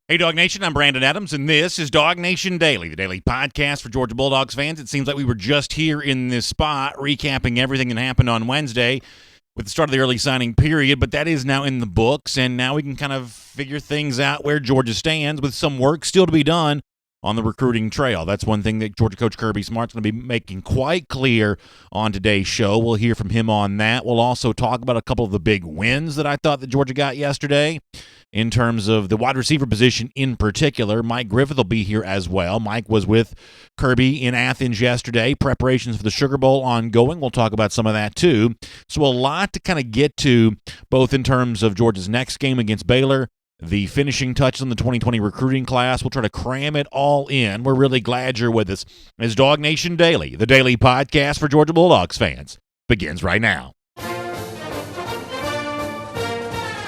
Hey, DawgNation, I'm Brandon Adams, and this is DawgNation Daily, the daily podcast for Georgia Bulldogs fans. It seems like we were just here in this spot recapping everything that happened on Wednesday with the start of the early signing period, but that is now in the books, and now we can kind of figure things out where Georgia stands with some work still to be done on the recruiting trail. That's one thing that Georgia coach Kirby Smart's going to be making quite clear on today's show. We'll hear from him on that. We'll also talk about a couple of the big wins that I thought that Georgia got yesterday in terms of the wide receiver position in particular. Mike Griffith will be here as well. Mike was with Kirby in Athens yesterday. Preparations for the Sugar Bowl ongoing. We'll talk about some of that too. So a lot to kind of get to, both in terms of Georgia's next game against Baylor, the finishing touches on the 2020 recruiting class. We'll try to cram it all in. We're really glad you're with us as DawgNation Daily, the daily podcast for Georgia Bulldogs fans, begins right now.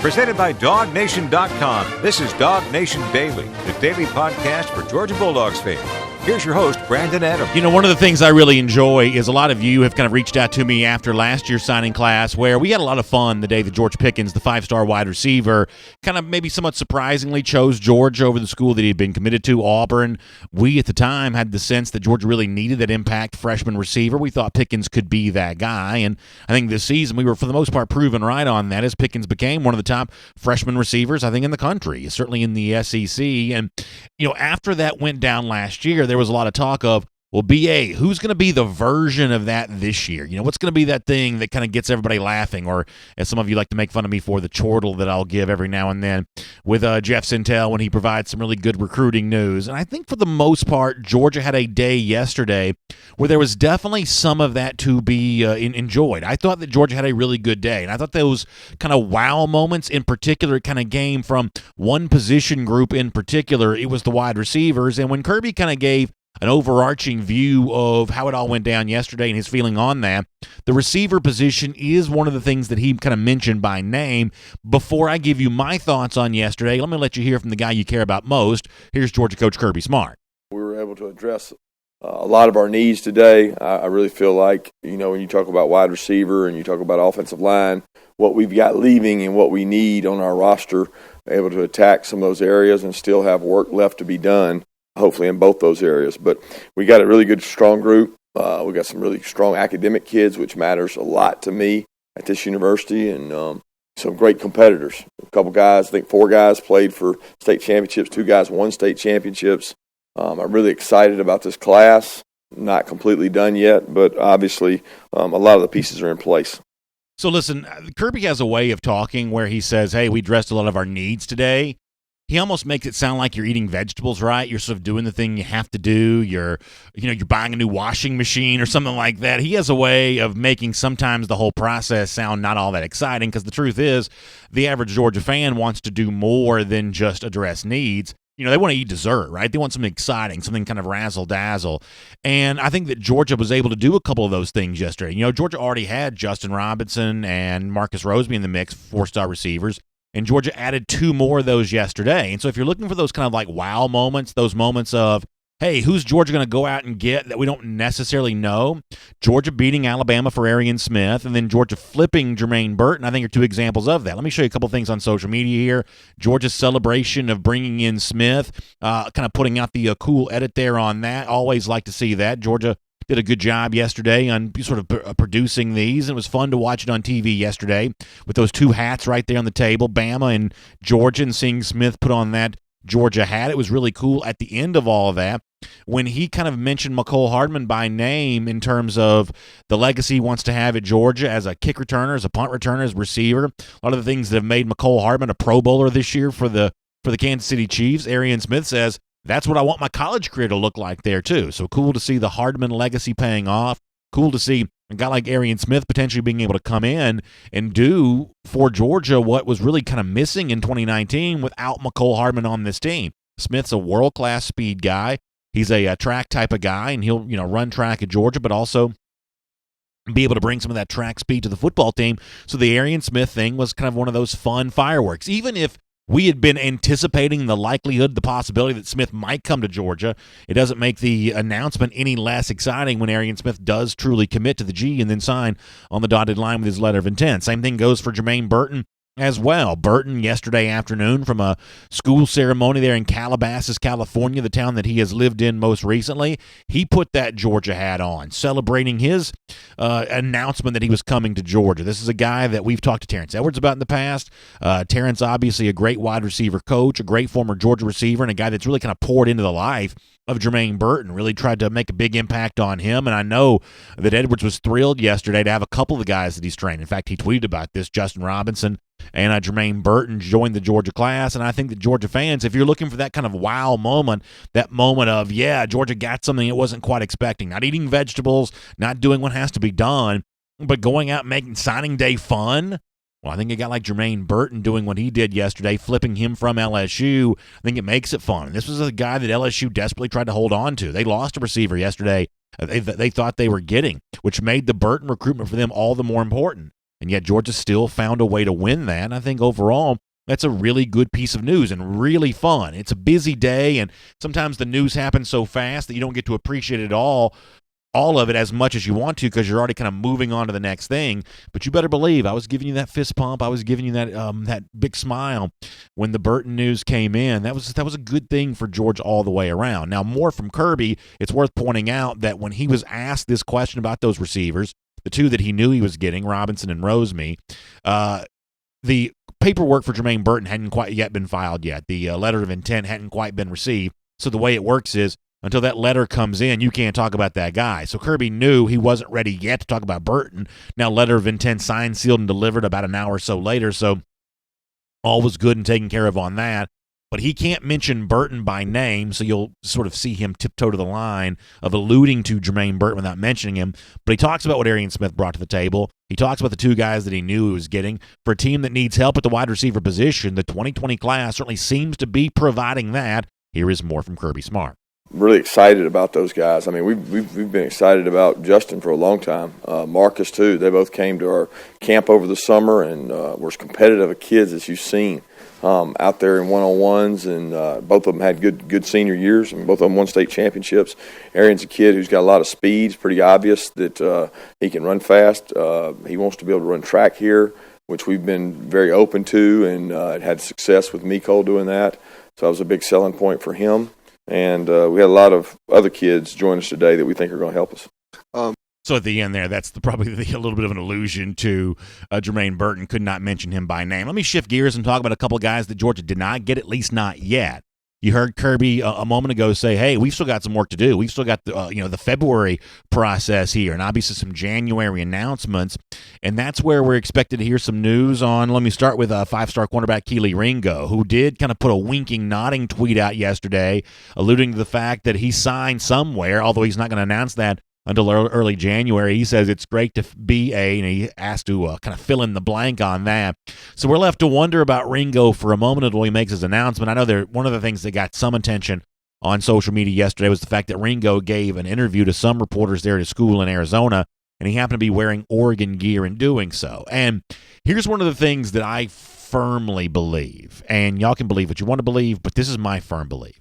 Presented by DawgNation.com. This is DawgNation Daily, the daily podcast for Georgia Bulldogs fans. Here's your host, Brandon Adams. You know, one of the things I really enjoy is a lot of you have kind of reached out to me after last year's signing class, where we had a lot of fun the day that George Pickens, the five-star wide receiver, kind of maybe somewhat surprisingly chose Georgia over the school that he had been committed to, Auburn. We at the time had the sense that Georgia really needed that impact freshman receiver. We thought Pickens could be that guy, and I think this season we were for the most part proven right on that, as Pickens became one of the top freshman receivers, I think, in the country, certainly in the SEC. And, you know, after that went down last year, there was a lot of talk of, well, BA, who's going to be the version of that this year? You know, what's going to be that thing that kind of gets everybody laughing, or as some of you like to make fun of me for, the chortle that I'll give every now and then with Jeff Sintel when he provides some really good recruiting news. And I think for the most part, Georgia had a day yesterday where there was definitely some of that to be enjoyed. I thought that Georgia had a really good day, and I thought those kind of wow moments in particular kind of came from one position group in particular. It was the wide receivers, and when Kirby kind of gave an overarching view of how it all went down yesterday and his feeling on that, the receiver position is one of the things that he kind of mentioned by name. Before I give you my thoughts on yesterday, let me let you hear from the guy you care about most. Here's Georgia coach Kirby Smart. We were able to address a lot of our needs today. I really feel like, you know, when you talk about wide receiver and you talk about offensive line, what we've got leaving and what we need on our roster, able to attack some of those areas and still have work left to be done, hopefully in both those areas. But we got a really good, strong group. We got some really strong academic kids, which matters a lot to me at this university, and some great competitors. A couple guys, I think 4 guys played for state championships, 2 guys won state championships. I'm really excited about this class. Not completely done yet, but obviously a lot of the pieces are in place. So listen, Kirby has a way of talking where he says, hey, we addressed a lot of our needs today. He almost makes it sound like you're eating vegetables, right? You're sort of doing the thing you have to do. You're buying a new washing machine or something like that. He has a way of making sometimes the whole process sound not all that exciting, because the truth is the average Georgia fan wants to do more than just address needs. You know, they want to eat dessert, right? They want something exciting, something kind of razzle-dazzle. And I think that Georgia was able to do a couple of those things yesterday. You know, Georgia already had Justin Robinson and Marcus Roseby in the mix, 4-star receivers. And Georgia added 2 more of those yesterday. And so if you're looking for those kind of like wow moments, those moments of, hey, who's Georgia going to go out and get that we don't necessarily know? Georgia beating Alabama for Arian Smith, and then Georgia flipping Jermaine Burton, I think, are 2 examples of that. Let me show you a couple things on social media here. Georgia's celebration of bringing in Smith, kind of putting out the cool edit there on that. Always like to see that. Georgia did a good job yesterday on sort of producing these. It was fun to watch it on TV yesterday with those 2 hats right there on the table, Bama and Georgia, and seeing Smith put on that Georgia hat. It was really cool at the end of all of that when he kind of mentioned McCole Hardman by name in terms of the legacy he wants to have at Georgia as a kick returner, as a punt returner, as a receiver. A lot of the things that have made McCole Hardman a Pro Bowler this year for the Kansas City Chiefs. Arian Smith says, that's what I want my college career to look like there, too. So cool to see the Hardman legacy paying off. Cool to see a guy like Arian Smith potentially being able to come in and do for Georgia what was really kind of missing in 2019 without McCole Hardman on this team. Smith's a world-class speed guy. He's a track type of guy, and he'll run track at Georgia, but also be able to bring some of that track speed to the football team. So the Arian Smith thing was kind of one of those fun fireworks. Even if we had been anticipating the likelihood, the possibility that Smith might come to Georgia, it doesn't make the announcement any less exciting when Arian Smith does truly commit to the G and then sign on the dotted line with his letter of intent. Same thing goes for Jermaine Burton. as well. Burton yesterday afternoon from a school ceremony there in Calabasas, California, the town that he has lived in most recently, he put that Georgia hat on, celebrating his announcement that he was coming to Georgia. This is a guy that we've talked to Terrence Edwards about in the past. Terrence, obviously a great wide receiver coach, a great former Georgia receiver, and a guy that's really kind of poured into the life of Jermaine Burton, really tried to make a big impact on him. And I know that Edwards was thrilled yesterday to have a couple of the guys that he's trained. In fact, he tweeted about this, Justin Robinson and Jermaine Burton joined the Georgia class. And I think that Georgia fans, if you're looking for that kind of wow moment, that moment of, yeah, Georgia got something it wasn't quite expecting, not eating vegetables, not doing what has to be done, but going out and making signing day fun. Well, I think a guy like Jermaine Burton doing what he did yesterday, flipping him from LSU, I think it makes it fun. This was a guy that LSU desperately tried to hold on to. They lost a receiver yesterday they thought they were getting, which made the Burton recruitment for them all the more important. And yet Georgia still found a way to win that. And I think overall, that's a really good piece of news and really fun. It's a busy day, and sometimes the news happens so fast that you don't get to appreciate it all of it as much as you want to because you're already kind of moving on to the next thing. But you better believe I was giving you that fist pump. I was giving you that big smile when the Burton news came in. That was a good thing for Georgia all the way around. Now, more from Kirby, it's worth pointing out that when he was asked this question about those receivers, the two that he knew he was getting, Robinson and Roseme, the paperwork for Jermaine Burton hadn't quite yet been filed yet. The letter of intent hadn't quite been received. So the way it works is until that letter comes in, you can't talk about that guy. So Kirby knew he wasn't ready yet to talk about Burton. Now, letter of intent signed, sealed, and delivered about an hour or so later. So all was good and taken care of on that. But he can't mention Burton by name, so you'll sort of see him tiptoe to the line of alluding to Jermaine Burton without mentioning him. But he talks about what Arian Smith brought to the table. He talks about the two guys that he knew he was getting. For a team that needs help at the wide receiver position, the 2020 class certainly seems to be providing that. Here is more from Kirby Smart. Really excited about those guys. I mean, we've been excited about Justin for a long time. Marcus, too. They both came to our camp over the summer and were as competitive as kids as you've seen. Out there in one-on-ones, and both of them had good senior years, and both of them won state championships. Arian's a kid who's got a lot of speed. It's pretty obvious that he can run fast. He wants to be able to run track here, which we've been very open to, and had success with Miko doing that. So that was a big selling point for him. And we had a lot of other kids join us today that we think are going to help us. So at the end there, that's probably a little bit of an allusion to Jermaine Burton. Could not mention him by name. Let me shift gears and talk about a couple of guys that Georgia did not get, at least not yet. You heard Kirby a moment ago say, hey, we've still got some work to do. We've still got the February process here and obviously some January announcements. And that's where we're expected to hear some news on. Let me start with five-star cornerback Keely Ringo, who did kind of put a winking, nodding tweet out yesterday, alluding to the fact that he signed somewhere, although he's not going to announce that until early January. He says it's great to be and he asked to kind of fill in the blank on that. So we're left to wonder about Ringo for a moment until he makes his announcement. I know one of the things that got some attention on social media yesterday was the fact that Ringo gave an interview to some reporters there at his school in Arizona, and he happened to be wearing Oregon gear in doing so. And here's one of the things that I firmly believe, and y'all can believe what you want to believe, but this is my firm belief.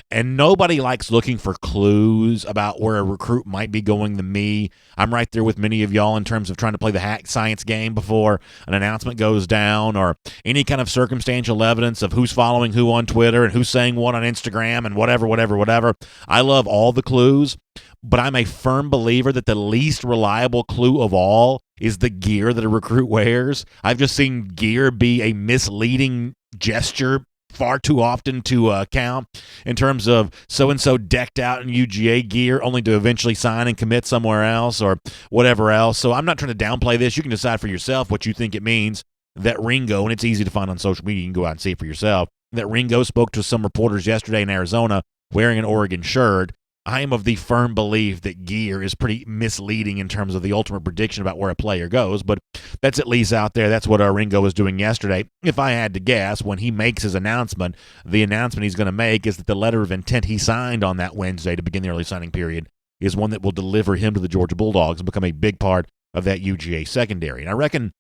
And nobody likes looking for clues about where a recruit might be going than me. I'm right there with many of y'all in terms of trying to play the hack science game before an announcement goes down, or any kind of circumstantial evidence of who's following who on Twitter and who's saying what on Instagram and whatever. I love all the clues, but I'm a firm believer that the least reliable clue of all is the gear that a recruit wears. I've just seen gear be a misleading gesture far too often to count in terms of so-and-so decked out in UGA gear only to eventually sign and commit somewhere else or whatever else. So I'm not trying to downplay this. You can decide for yourself what you think it means that Ringo, and it's easy to find on social media, you can go out and see it for yourself, that Ringo spoke to some reporters yesterday in Arizona wearing an Oregon shirt. I am of the firm belief that gear is pretty misleading in terms of the ultimate prediction about where a player goes, but that's at least out there. That's what Ringo was doing yesterday. If I had to guess, when he makes his announcement, the announcement he's going to make is that the letter of intent he signed on that Wednesday to begin the early signing period is one that will deliver him to the Georgia Bulldogs and become a big part of that UGA secondary. And I reckon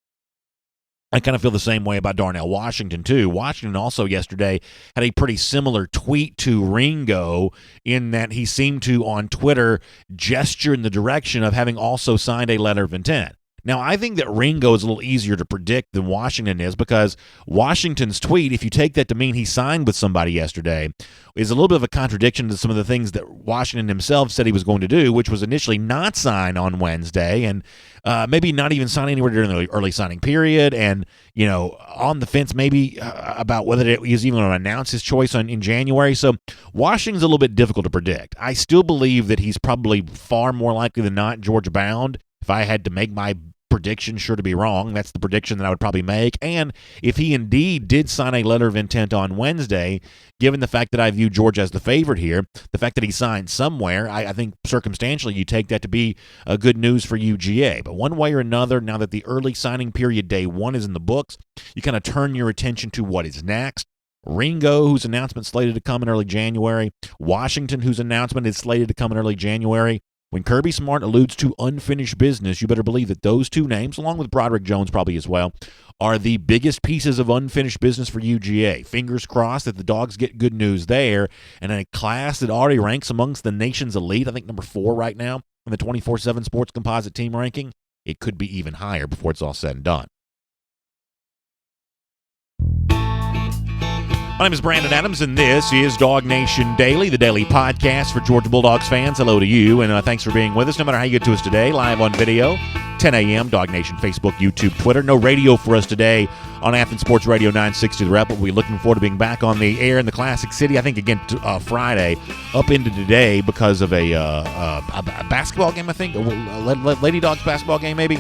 I kind of feel the same way about Darnell Washington, too. Washington also yesterday had a pretty similar tweet to Ringo in that he seemed to, on Twitter, gesture in the direction of having also signed a letter of intent. Now, I think that Ringo is a little easier to predict than Washington is because Washington's tweet, if you take that to mean he signed with somebody yesterday, is a little bit of a contradiction to some of the things that Washington himself said he was going to do, which was initially not sign on Wednesday and maybe not even sign anywhere during the early signing period, and on the fence maybe about whether he was even going to announce his choice in January. So Washington's a little bit difficult to predict. I still believe that he's probably far more likely than not Georgia bound. If I had to make my prediction, sure to be wrong, that's the prediction that I would probably make. And if he indeed did sign a letter of intent on Wednesday, given the fact that I view Georgia as the favorite here, the fact that he signed somewhere, I think circumstantially you take that to be good news for UGA. But one way or another, now that the early signing period day one is in the books, you kind of turn your attention to what is next. Ringo, whose announcement slated to come in early January. Washington, whose announcement is slated to come in early January. When Kirby Smart alludes to unfinished business, you better believe that those two names, along with Broderick Jones probably as well, are the biggest pieces of unfinished business for UGA. Fingers crossed that the Dogs get good news there, and in a class that already ranks amongst the nation's elite, I think number 4 right now in the 24/7 Sports Composite team ranking, it could be even higher before it's all said and done. My name is Brandon Adams, and this is DawgNation Daily, the daily podcast for Georgia Bulldogs fans. Hello to you, and thanks for being with us, no matter how you get to us today, live on video, 10 a.m., DawgNation, Facebook, YouTube, Twitter. No radio for us today on Athens Sports Radio 960 The Rep, but we're looking forward to being back on the air in the Classic City, I think, again, Friday, up into today because of a basketball game, I think, a Lady Dogs basketball game, maybe.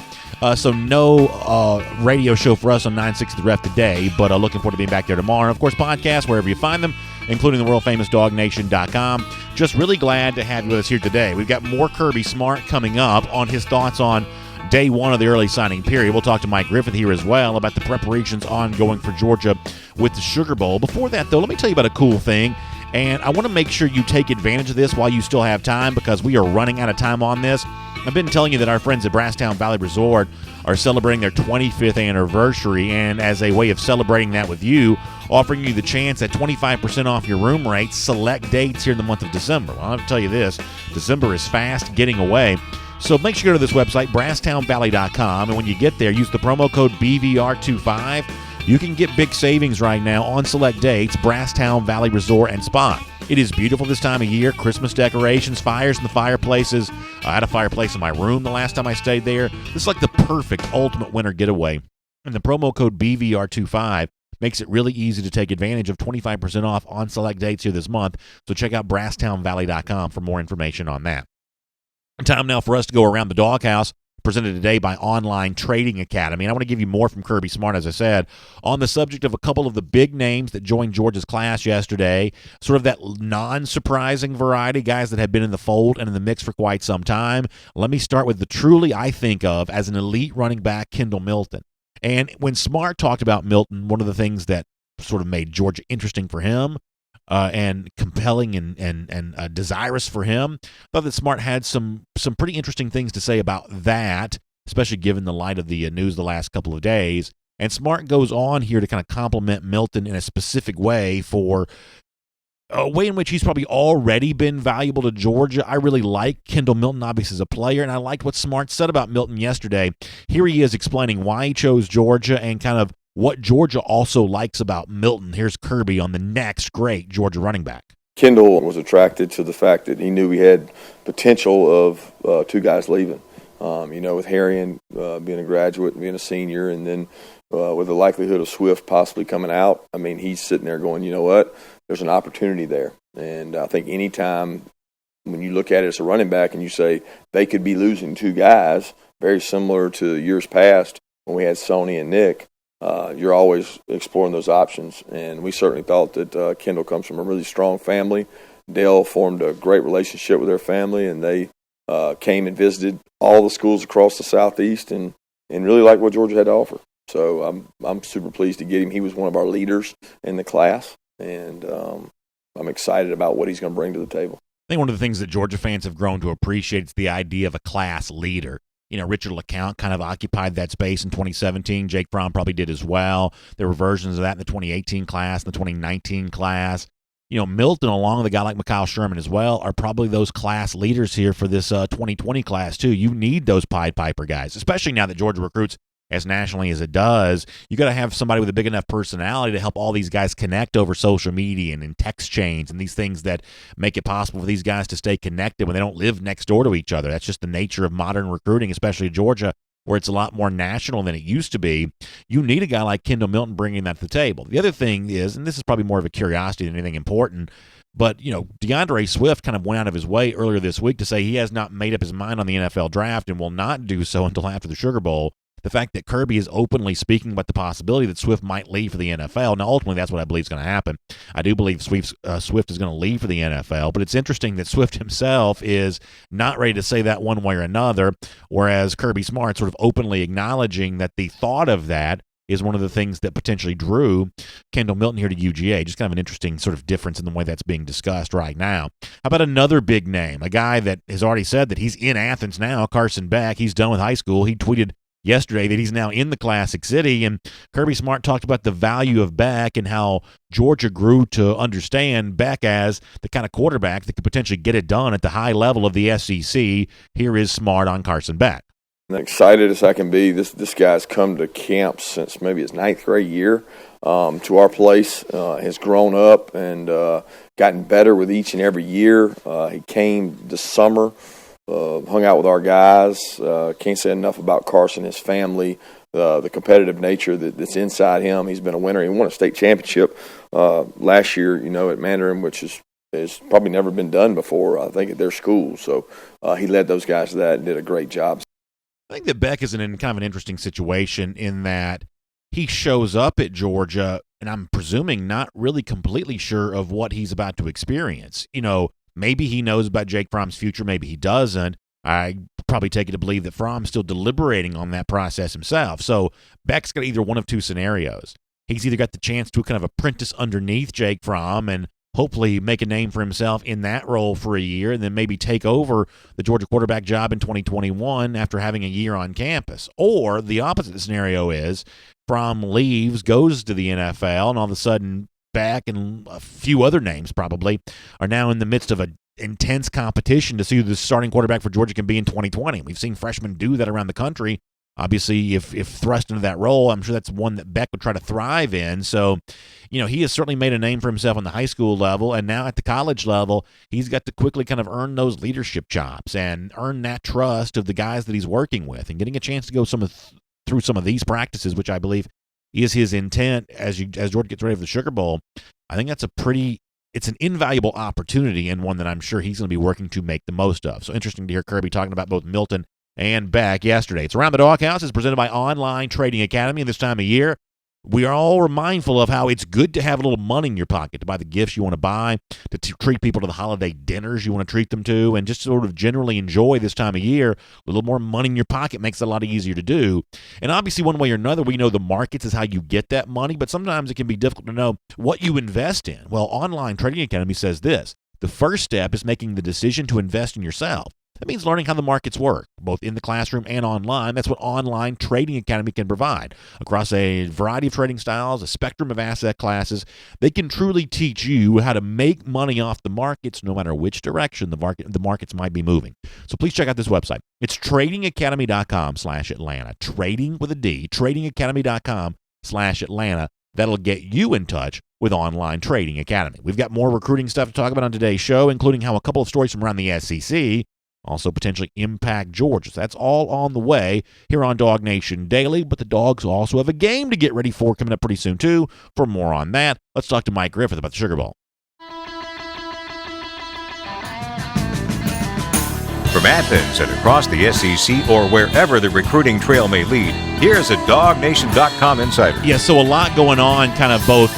So no radio show for us on 960 The Ref today, but looking forward to being back there tomorrow. Of course, podcasts, wherever you find them, including the world-famous DawgNation.com. Just really glad to have you with us here today. We've got more Kirby Smart coming up on his thoughts on day one of the early signing period. We'll talk to Mike Griffith here as well about the preparations ongoing for Georgia with the Sugar Bowl. Before that, though, let me tell you about a cool thing. And I want to make sure you take advantage of this while you still have time because we are running out of time on this. I've been telling you that our friends at Brasstown Valley Resort are celebrating their 25th anniversary, and as a way of celebrating that with you, offering you the chance at 25% off your room rates, select dates here in the month of December. Well, I'll tell you this, December is fast getting away. So make sure you go to this website, brasstownvalley.com, and when you get there, use the promo code BVR25. You can get big savings right now on select dates, Brasstown Valley Resort and Spa. It is beautiful this time of year. Christmas decorations, fires in the fireplaces. I had a fireplace in my room the last time I stayed there. This is like the perfect ultimate winter getaway. And the promo code BVR25 makes it really easy to take advantage of 25% off on select dates here this month. So check out brasstownvalley.com for more information on that. Time now for us to go around the doghouse, presented today by Online Trading Academy. And I want to give you more from Kirby Smart, as I said, on the subject of a couple of the big names that joined Georgia's class yesterday, sort of that non-surprising variety, guys that have been in the fold and in the mix for quite some time. Let me start with the truly, I think of as an elite running back, Kendall Milton. And when Smart talked about Milton, one of the things that sort of made Georgia interesting for him and compelling and desirous for him, I thought that Smart had some pretty interesting things to say about that, especially given the light of the news the last couple of days. And Smart goes on here to kind of compliment Milton in a specific way for a way in which he's probably already been valuable to Georgia. I really like Kendall Milton, obviously, as a player, and I liked what Smart said about Milton yesterday. Here he is explaining why he chose Georgia and kind of what Georgia also likes about Milton. Here's Kirby on the next great Georgia running back. Kendall was attracted to the fact that he knew he had potential of two guys leaving. With Arian being a graduate and being a senior, and then with the likelihood of Swift possibly coming out, I mean, he's sitting there going, you know what, there's an opportunity there. And I think anytime when you look at it as a running back and you say they could be losing two guys, very similar to years past when we had Sony and Nick, you're always exploring those options. And we certainly thought that Kendall comes from a really strong family. Dale formed a great relationship with their family, and they came and visited all the schools across the Southeast and really liked what Georgia had to offer. So I'm super pleased to get him. He was one of our leaders in the class, and I'm excited about what he's going to bring to the table. I think one of the things that Georgia fans have grown to appreciate is the idea of a class leader. Richard LeCount kind of occupied that space in 2017. Jake Fromm probably did as well. There were versions of that in the 2018 class, the 2019 class. Milton, along with a guy like Mikal Sherman as well, are probably those class leaders here for this 2020 class, too. You need those Pied Piper guys, especially now that Georgia recruits as nationally as it does. You got to have somebody with a big enough personality to help all these guys connect over social media and in text chains and these things that make it possible for these guys to stay connected when they don't live next door to each other. That's just the nature of modern recruiting, especially Georgia, where it's a lot more national than it used to be. You need a guy like Kendall Milton bringing that to the table. The other thing is, and this is probably more of a curiosity than anything important, but, DeAndre Swift kind of went out of his way earlier this week to say he has not made up his mind on the NFL draft and will not do so until after the Sugar Bowl. The fact that Kirby is openly speaking about the possibility that Swift might leave for the NFL. Now, ultimately, that's what I believe is going to happen. I do believe Swift is going to leave for the NFL, but it's interesting that Swift himself is not ready to say that one way or another, whereas Kirby Smart sort of openly acknowledging that the thought of that is one of the things that potentially drew Kendall Milton here to UGA. Just kind of an interesting sort of difference in the way that's being discussed right now. How about another big name, a guy that has already said that he's in Athens now, Carson Beck. He's done with high school. He tweeted yesterday that he's now in the Classic City, and Kirby Smart talked about the value of Beck and how Georgia grew to understand Beck as the kind of quarterback that could potentially get it done at the high level of the SEC. Here is Smart on Carson Beck. And excited as I can be. This guy's come to camp since maybe his 9th grade year to our place, has grown up and gotten better with each and every year. He came this summer, hung out with our guys. Can't say enough about Carson, his family, the competitive nature that's inside him. He's been a winner. He won a state championship last year, at Mandarin, which is probably never been done before, I think, at their school. So he led those guys to that and did a great job. I think that Beck is in kind of an interesting situation in that he shows up at Georgia, and I'm presuming not really completely sure of what he's about to experience. Maybe he knows about Jake Fromm's future, maybe he doesn't. I probably take it to believe that Fromm's still deliberating on that process himself. So Beck's got either one of two scenarios. He's either got the chance to kind of apprentice underneath Jake Fromm and hopefully make a name for himself in that role for a year and then maybe take over the Georgia quarterback job in 2021 after having a year on campus. Or the opposite scenario is Fromm leaves, goes to the NFL, and all of a sudden Beck and a few other names probably are now in the midst of an intense competition to see who the starting quarterback for Georgia can be in 2020. We've seen freshmen do that around the country. Obviously, if thrust into that role, I'm sure that's one that Beck would try to thrive in. So, he has certainly made a name for himself on the high school level, and now at the college level, he's got to quickly kind of earn those leadership chops and earn that trust of the guys that he's working with, and getting a chance to go through some of these practices, which I believe is his intent as Georgia gets ready for the Sugar Bowl. I think that's it's an invaluable opportunity and one that I'm sure he's going to be working to make the most of. So interesting to hear Kirby talking about both Milton and Beck yesterday. It's Around the Doghouse. It's presented by Online Trading Academy. And this time of year, we are all mindful of how it's good to have a little money in your pocket to buy the gifts you want to buy, to treat people to the holiday dinners you want to treat them to, and just sort of generally enjoy this time of year. A little more money in your pocket makes it a lot easier to do. And obviously, one way or another, we know the markets is how you get that money, but sometimes it can be difficult to know what you invest in. Well, Online Trading Academy says this: the first step is making the decision to invest in yourself. That means learning how the markets work, both in the classroom and online. That's what Online Trading Academy can provide. Across a variety of trading styles, a spectrum of asset classes, they can truly teach you how to make money off the markets no matter which direction the markets might be moving. So please check out this website. It's tradingacademy.com/Atlanta. Trading with a D, tradingacademy.com/Atlanta. That'll get you in touch with Online Trading Academy. We've got more recruiting stuff to talk about on today's show, including how a couple of stories from around the SEC also potentially impact Georgia. So that's all on the way here on DawgNation Daily, but the Dogs also have a game to get ready for coming up pretty soon, too. For more on that, let's talk to Mike Griffith about the Sugar Bowl. From Athens and across the SEC or wherever the recruiting trail may lead, here's a DawgNation.com insider. Yeah, so a lot going on kind of both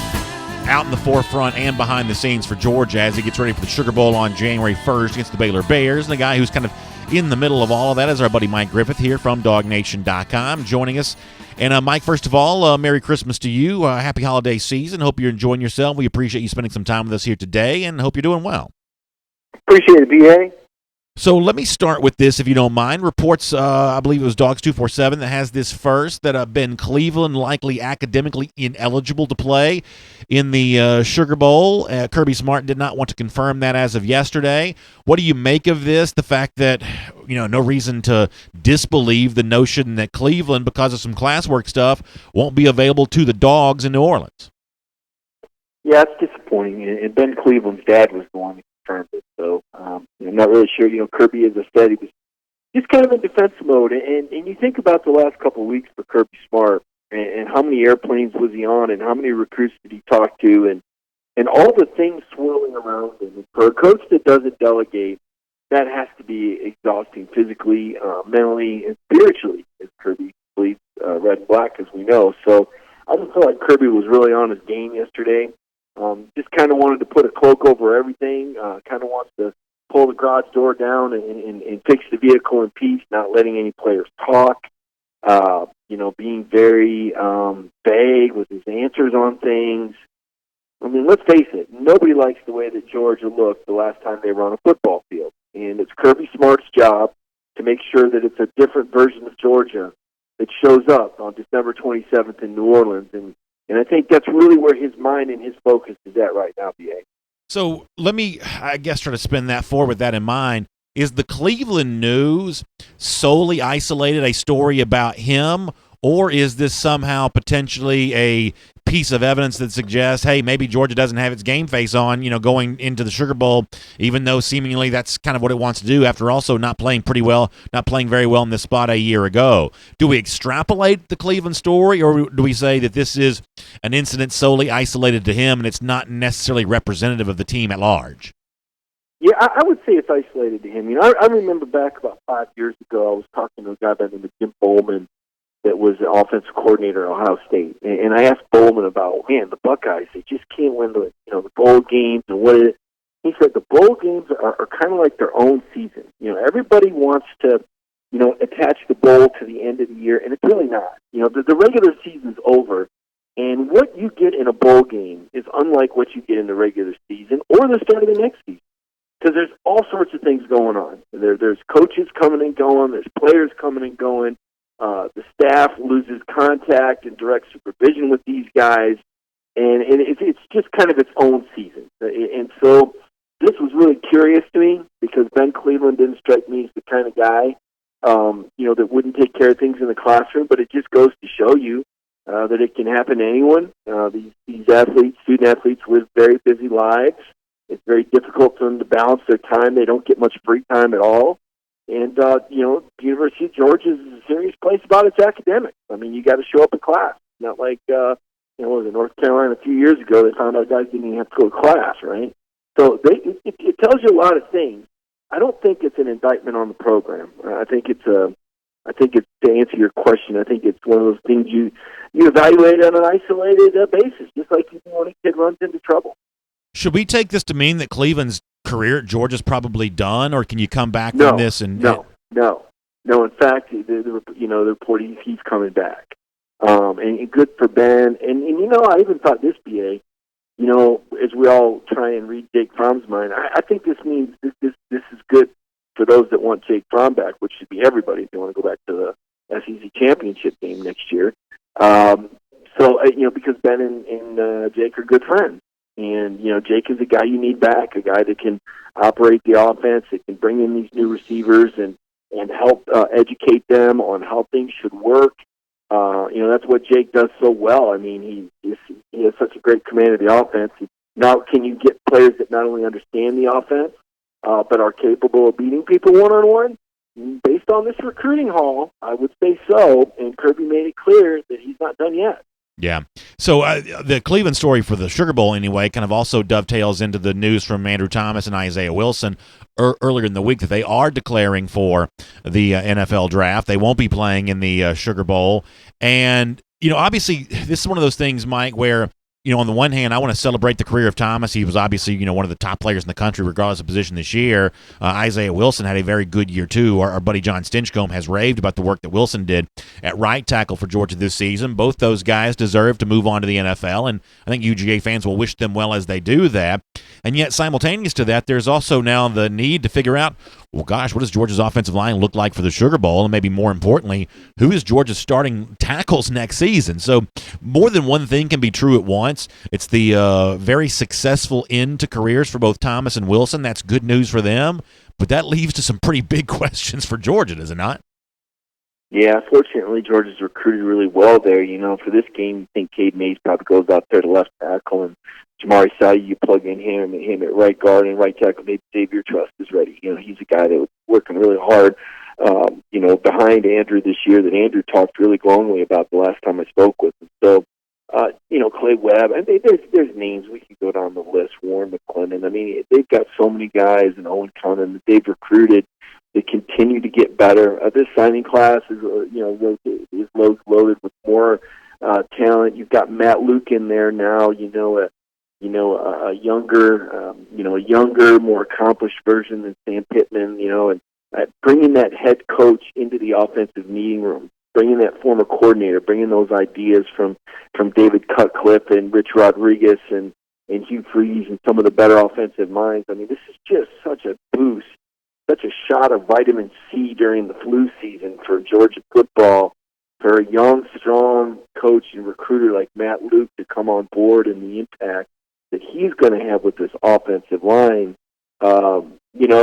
out in the forefront and behind the scenes for Georgia as it gets ready for the Sugar Bowl on January 1st against the Baylor Bears. And the guy who's kind of in the middle of all of that is our buddy Mike Griffith here from DawgNation.com joining us. And Mike, first of all, Merry Christmas to you. Happy holiday season. Hope you're enjoying yourself. We appreciate you spending some time with us here today and hope you're doing well. Appreciate it, B.A. So let me start with this, if you don't mind. Reports, I believe it was Dogs247 that has this first, that Ben Cleveland likely academically ineligible to play in the Sugar Bowl. Kirby Smart did not want to confirm that as of yesterday. What do you make of this? The fact that, no reason to disbelieve the notion that Cleveland, because of some classwork stuff, won't be available to the Dogs in New Orleans. Yeah, it's disappointing. And Ben Cleveland's dad was the one that confirmed it. So I'm not really sure. Kirby, as I said, he was just kind of in defense mode. And you think about the last couple of weeks for Kirby Smart and how many airplanes was he on and how many recruits did he talk to and all the things swirling around him. For a coach that doesn't delegate, that has to be exhausting physically, mentally, and spiritually, as Kirby bleeds red and black, as we know. So I just feel like Kirby was really on his game yesterday. Just kind of wanted to put a cloak over everything, kind of wants to pull the garage door down and fix the vehicle in peace, not letting any players talk, being very vague with his answers on things. I mean, let's face it, nobody likes the way that Georgia looked the last time they were on a football field. And it's Kirby Smart's job to make sure that it's a different version of Georgia that shows up on December 27th in New Orleans. And I think that's really where his mind and his focus is at right now, B.A. So let me, I guess, try to spin that forward with that in mind. Is the Cleveland news solely isolated a story about him, or is this somehow potentially a piece of evidence that suggests, hey, maybe Georgia doesn't have its game face on, going into the Sugar Bowl, even though seemingly that's kind of what it wants to do after also not playing very well in this spot a year ago? Do we extrapolate the Cleveland story, or do we say that this is an incident solely isolated to him and it's not necessarily representative of the team at large? Yeah, I would say it's isolated to him. I remember back about 5 years ago, I was talking to a guy by the name of Jim Bowman that was the offensive coordinator at Ohio State. And I asked Bowman about, the Buckeyes, they just can't win the bowl games and what it is. He said the bowl games are kind of like their own season. Everybody wants to, attach the bowl to the end of the year, and it's really not. The regular season's over, and what you get in a bowl game is unlike what you get in the regular season or the start of the next season. Because there's all sorts of things going on. There's coaches coming and going. There's players coming and going. The staff loses contact and direct supervision with these guys, and it's just kind of its own season. And so this was really curious to me because Ben Cleveland didn't strike me as the kind of guy, that wouldn't take care of things in the classroom. But it just goes to show you that it can happen to anyone. These athletes, student athletes, live very busy lives. It's very difficult for them to balance their time. They don't get much free time at all. And, the University of Georgia is a serious place about its academics. I mean, you got to show up in class. Not like, what was it, North Carolina a few years ago, they found out guys didn't even have to go to class, right? So it tells you a lot of things. I don't think it's an indictment on the program. I think it's to answer your question, I think it's one of those things you evaluate on an isolated basis, just like you do when a kid runs into trouble. Should we take this to mean that Cleveland's career at Georgia's probably done, or can you come back from this? No. In fact, the report he's coming back, and good for Ben. And I even thought this, BA, as we all try and read Jake Fromm's mind, I think this means this is good for those that want Jake Fromm back, which should be everybody if they want to go back to the SEC championship game next year. Because Ben and Jake are good friends. And, Jake is a guy you need back, a guy that can operate the offense, that can bring in these new receivers and help educate them on how things should work. That's what Jake does so well. I mean, he has such a great command of the offense. Now, can you get players that not only understand the offense, but are capable of beating people one-on-one? Based on this recruiting haul, I would say so, and Kirby made it clear that he's not done yet. Yeah. So the Cleveland story for the Sugar Bowl, anyway, kind of also dovetails into the news from Andrew Thomas and Isaiah Wilson earlier in the week that they are declaring for the NFL draft. They won't be playing in the Sugar Bowl. And, obviously, this is one of those things, Mike, where on the one hand, I want to celebrate the career of Thomas. He was obviously, one of the top players in the country, regardless of position this year. Isaiah Wilson had a very good year, too. Our buddy John Stinchcomb has raved about the work that Wilson did at right tackle for Georgia this season. Both those guys deserve to move on to the NFL, and I think UGA fans will wish them well as they do that. And yet, simultaneous to that, there's also now the need to figure out, well, gosh, what does Georgia's offensive line look like for the Sugar Bowl? And maybe more importantly, who is Georgia's starting tackles next season? So more than one thing can be true at once. It's the very successful end to careers for both Thomas and Wilson. That's good news for them. But that leaves to some pretty big questions for Georgia, does it not? Yeah, fortunately, Georgia's recruited really well there. For this game, I think Cade Mays probably goes out there to left tackle, and Jamari Sayu, you plug in him at right guard and right tackle. Maybe Xavier Trust is ready. He's a guy that was working really hard, behind Andrew this year that Andrew talked really glowingly about the last time I spoke with him. So, Clay Webb, and there's names we can go down the list. Warren McClendon. I mean, they've got so many guys, and Owen Connon that they've recruited. They continue to get better. This signing class is loaded with more talent. You've got Matt Luke in there now. A younger, more accomplished version than Sam Pittman. And bringing that head coach into the offensive meeting room, bringing that former coordinator, bringing those ideas from David Cutcliffe and Rich Rodriguez and Hugh Freeze and some of the better offensive minds. I mean, this is just such a boost. Such a shot of vitamin C during the flu season for Georgia football, for a young, strong coach and recruiter like Matt Luke to come on board and the impact that he's going to have with this offensive line.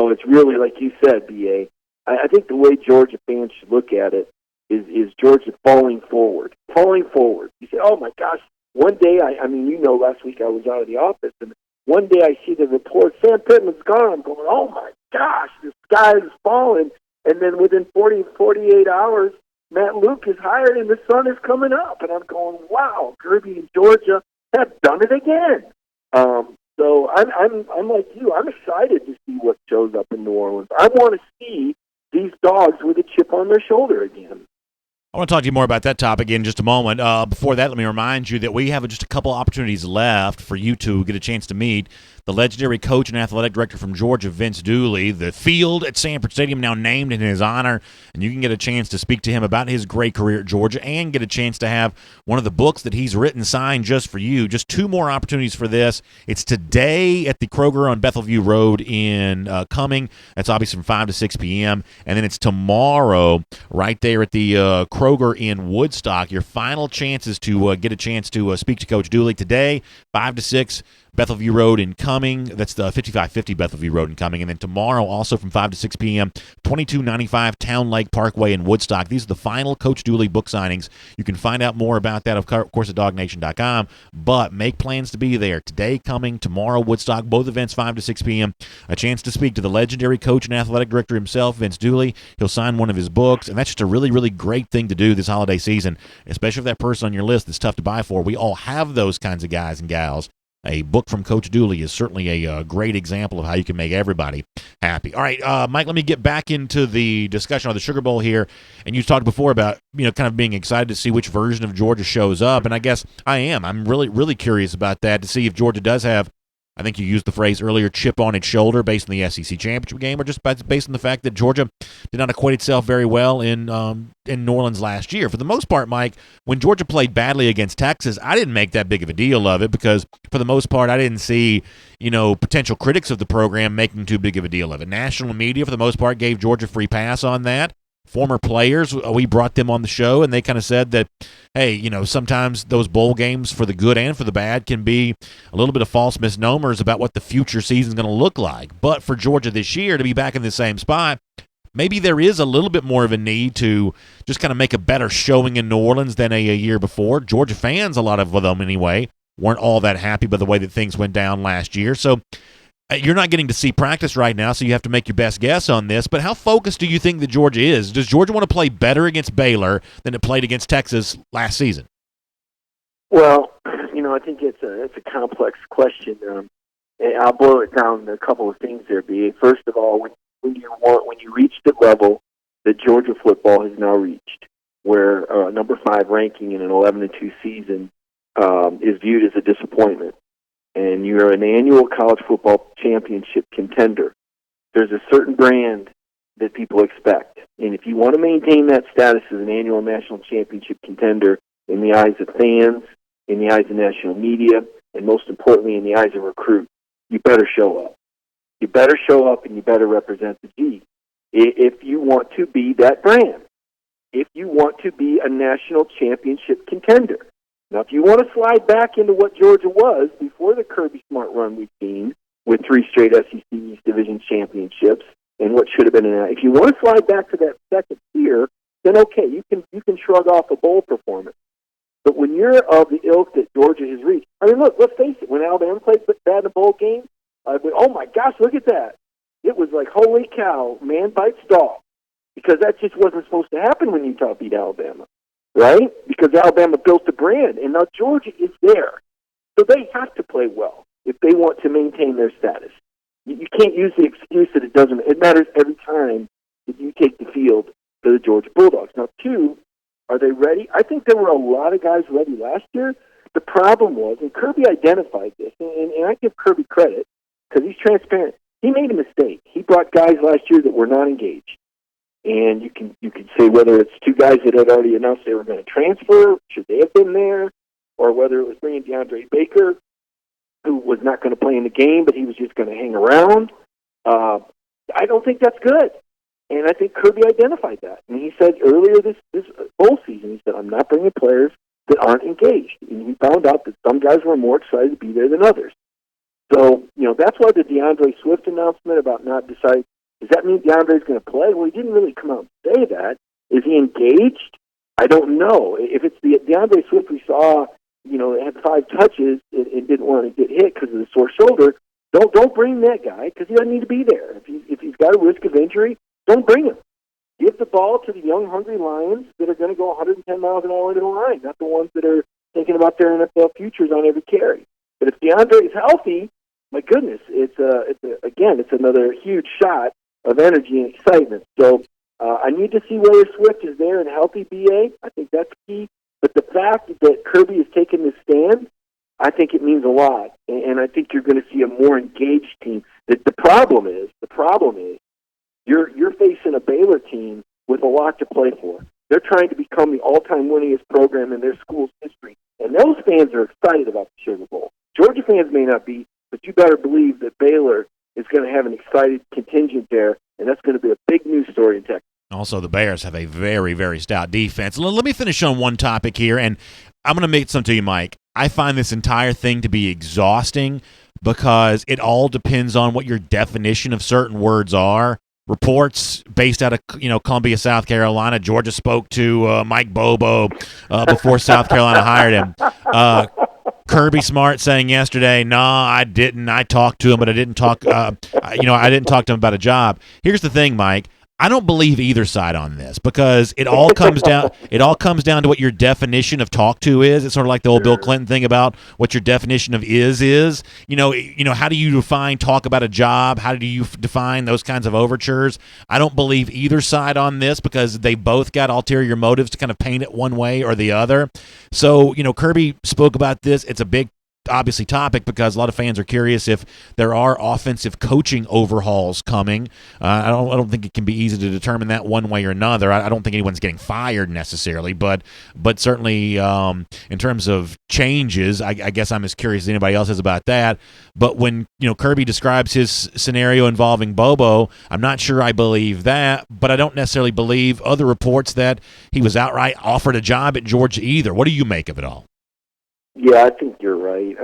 It's really, like you said, B.A., I think the way Georgia fans should look at it is Georgia falling forward. You say, oh, my gosh, one day, last week I was out of the office, and one day I see the report, Sam Pittman's gone. I'm going, oh, my gosh, the sky is falling. And then within 48 hours, Matt Luke is hired and the sun is coming up. And I'm going, wow, Kirby and Georgia have done it again. So I'm like you. I'm excited to see what shows up in New Orleans. I want to see these dogs with a chip on their shoulder again. I want to talk to you more about that topic in just a moment. Before that, let me remind you that we have just a couple opportunities left for you to get a chance to meet the legendary coach and athletic director from Georgia, Vince Dooley. The field at Sanford Stadium now named in his honor, and you can get a chance to speak to him about his great career at Georgia and get a chance to have one of the books that he's written signed just for you. Just two more opportunities for this. It's today at the Kroger on Bethelview Road in Cumming. That's obviously from 5 to 6 p.m. And then it's tomorrow right there at the Kroger in Woodstock. Your final chances to get a chance to speak to Coach Dooley today, 5 to 6. Bethelview Road in Cumming. That's the 5550 Bethelview Road in Cumming. And then tomorrow, also from 5 to 6 p.m., 2295 Town Lake Parkway in Woodstock. These are the final Coach Dooley book signings. You can find out more about that, of course, at DawgNation.com. But make plans to be there. Today, Cumming, tomorrow, Woodstock. Both events, 5 to 6 p.m. A chance to speak to the legendary coach and athletic director himself, Vince Dooley. He'll sign one of his books. And that's just a really, really great thing to do this holiday season, especially if that person on your list is tough to buy for. We all have those kinds of guys and gals. A book from Coach Dooley is certainly a great example of how you can make everybody happy. All right, Mike, let me get back into the discussion on the Sugar Bowl here. And you talked before about, kind of being excited to see which version of Georgia shows up. And I guess I am. I'm really, really curious about that to see if Georgia does have, I think you used the phrase earlier, chip on its shoulder based on the SEC championship game, or just based on the fact that Georgia did not acquit itself very well in New Orleans last year. For the most part, Mike, when Georgia played badly against Texas, I didn't make that big of a deal of it because, for the most part, I didn't see, potential critics of the program making too big of a deal of it. National media, for the most part, gave Georgia a free pass on that. Former players, we brought them on the show, and they kind of said that, hey, sometimes those bowl games, for the good and for the bad, can be a little bit of false misnomers about what the future season is going to look like. But for Georgia this year to be back in the same spot, maybe there is a little bit more of a need to just kind of make a better showing in New Orleans than a year before. Georgia fans, a lot of them anyway, weren't all that happy by the way that things went down last year. So you're not getting to see practice right now, so you have to make your best guess on this. But how focused do you think that Georgia is? Does Georgia want to play better against Baylor than it played against Texas last season? Well, I think it's a complex question. I'll boil it down to a couple of things there, B. First of all, when you reach the level that Georgia football has now reached, where number 5 ranking in an 11-2 season is viewed as a disappointment, and you're an annual college football championship contender, there's a certain brand that people expect. And if you want to maintain that status as an annual national championship contender in the eyes of fans, in the eyes of national media, and most importantly, in the eyes of recruits, you better show up. You better show up and you better represent the G if you want to be that brand, if you want to be a national championship contender. Now, if you want to slide back into what Georgia was before the Kirby Smart run we've seen with 3 straight SEC East Division championships and what should have been if you want to slide back to that second tier, then okay, you can shrug off a bowl performance. But when you're of the ilk that Georgia has reached, I mean, look, let's face it, when Alabama played bad in a bowl game, I went, oh my gosh, look at that. It was like, holy cow, man bites dog. Because that just wasn't supposed to happen when Utah beat Alabama, right? Because Alabama built a brand, and now Georgia is there. So they have to play well if they want to maintain their status. You can't use the excuse that it matters every time that you take the field to the Georgia Bulldogs. Now, 2, are they ready? I think there were a lot of guys ready last year. The problem was, and Kirby identified this, and I give Kirby credit because he's transparent. He made a mistake. He brought guys last year that were not engaged. And you can say whether it's 2 guys that had already announced they were going to transfer, should they have been there, or whether it was bringing DeAndre Baker, who was not going to play in the game, but he was just going to hang around. I don't think that's good. And I think Kirby identified that. And he said earlier this bowl season, he said, I'm not bringing players that aren't engaged. And he found out that some guys were more excited to be there than others. So, that's why the DeAndre Swift announcement about not deciding, does that mean DeAndre's going to play? Well, he didn't really come out and say that. Is he engaged? I don't know. If it's the DeAndre Swift we saw, had 5 touches and didn't want to get hit because of the sore shoulder, don't bring that guy because he doesn't need to be there. If he's got a risk of injury, don't bring him. Give the ball to the young, hungry Lions that are going to go 110 miles an hour into the line, not the ones that are thinking about their NFL futures on every carry. But if DeAndre is healthy, my goodness, it's another huge shot of energy and excitement. So I need to see whether Swift is there and healthy, BA. I think that's key. But the fact that Kirby has taken this stand, I think it means a lot. And I think you're going to see a more engaged team. The problem is you're facing a Baylor team with a lot to play for. They're trying to become the all-time winningest program in their school's history. And those fans are excited about the Sugar Bowl. Georgia fans may not be, but you better believe that Baylor is going to have an excited contingent there, and that's going to be a big news story in Texas. Also, the Bears have a very, very stout defense. Let me finish on one topic here, and I'm going to make some to you, Mike. I find this entire thing to be exhausting because it all depends on what your definition of certain words are. Reports based out of Columbia, South Carolina. Georgia spoke to Mike Bobo before South Carolina hired him. Kirby Smart saying yesterday, "No, I didn't. I talked to him, but I didn't talk. I didn't talk to him about a job." Here's the thing, Mike. I don't believe either side on this because it all comes down. It all comes down to what your definition of talk to is. It's sort of like the old Bill Clinton thing about what your definition of is. How do you define talk about a job? How do you define those kinds of overtures? I don't believe either side on this because they both got ulterior motives to kind of paint it one way or the other. So Kirby spoke about this. It's a big obviously topic because a lot of fans are curious if there are offensive coaching overhauls coming. I don't think it can be easy to determine that one way or another. I don't think anyone's getting fired necessarily, but certainly in terms of changes, I guess I'm as curious as anybody else is about that. But when Kirby describes his scenario involving Bobo, I'm not sure I believe that, but I don't necessarily believe other reports that he was outright offered a job at Georgia either. What do you make of it all? Yeah, I think you're right.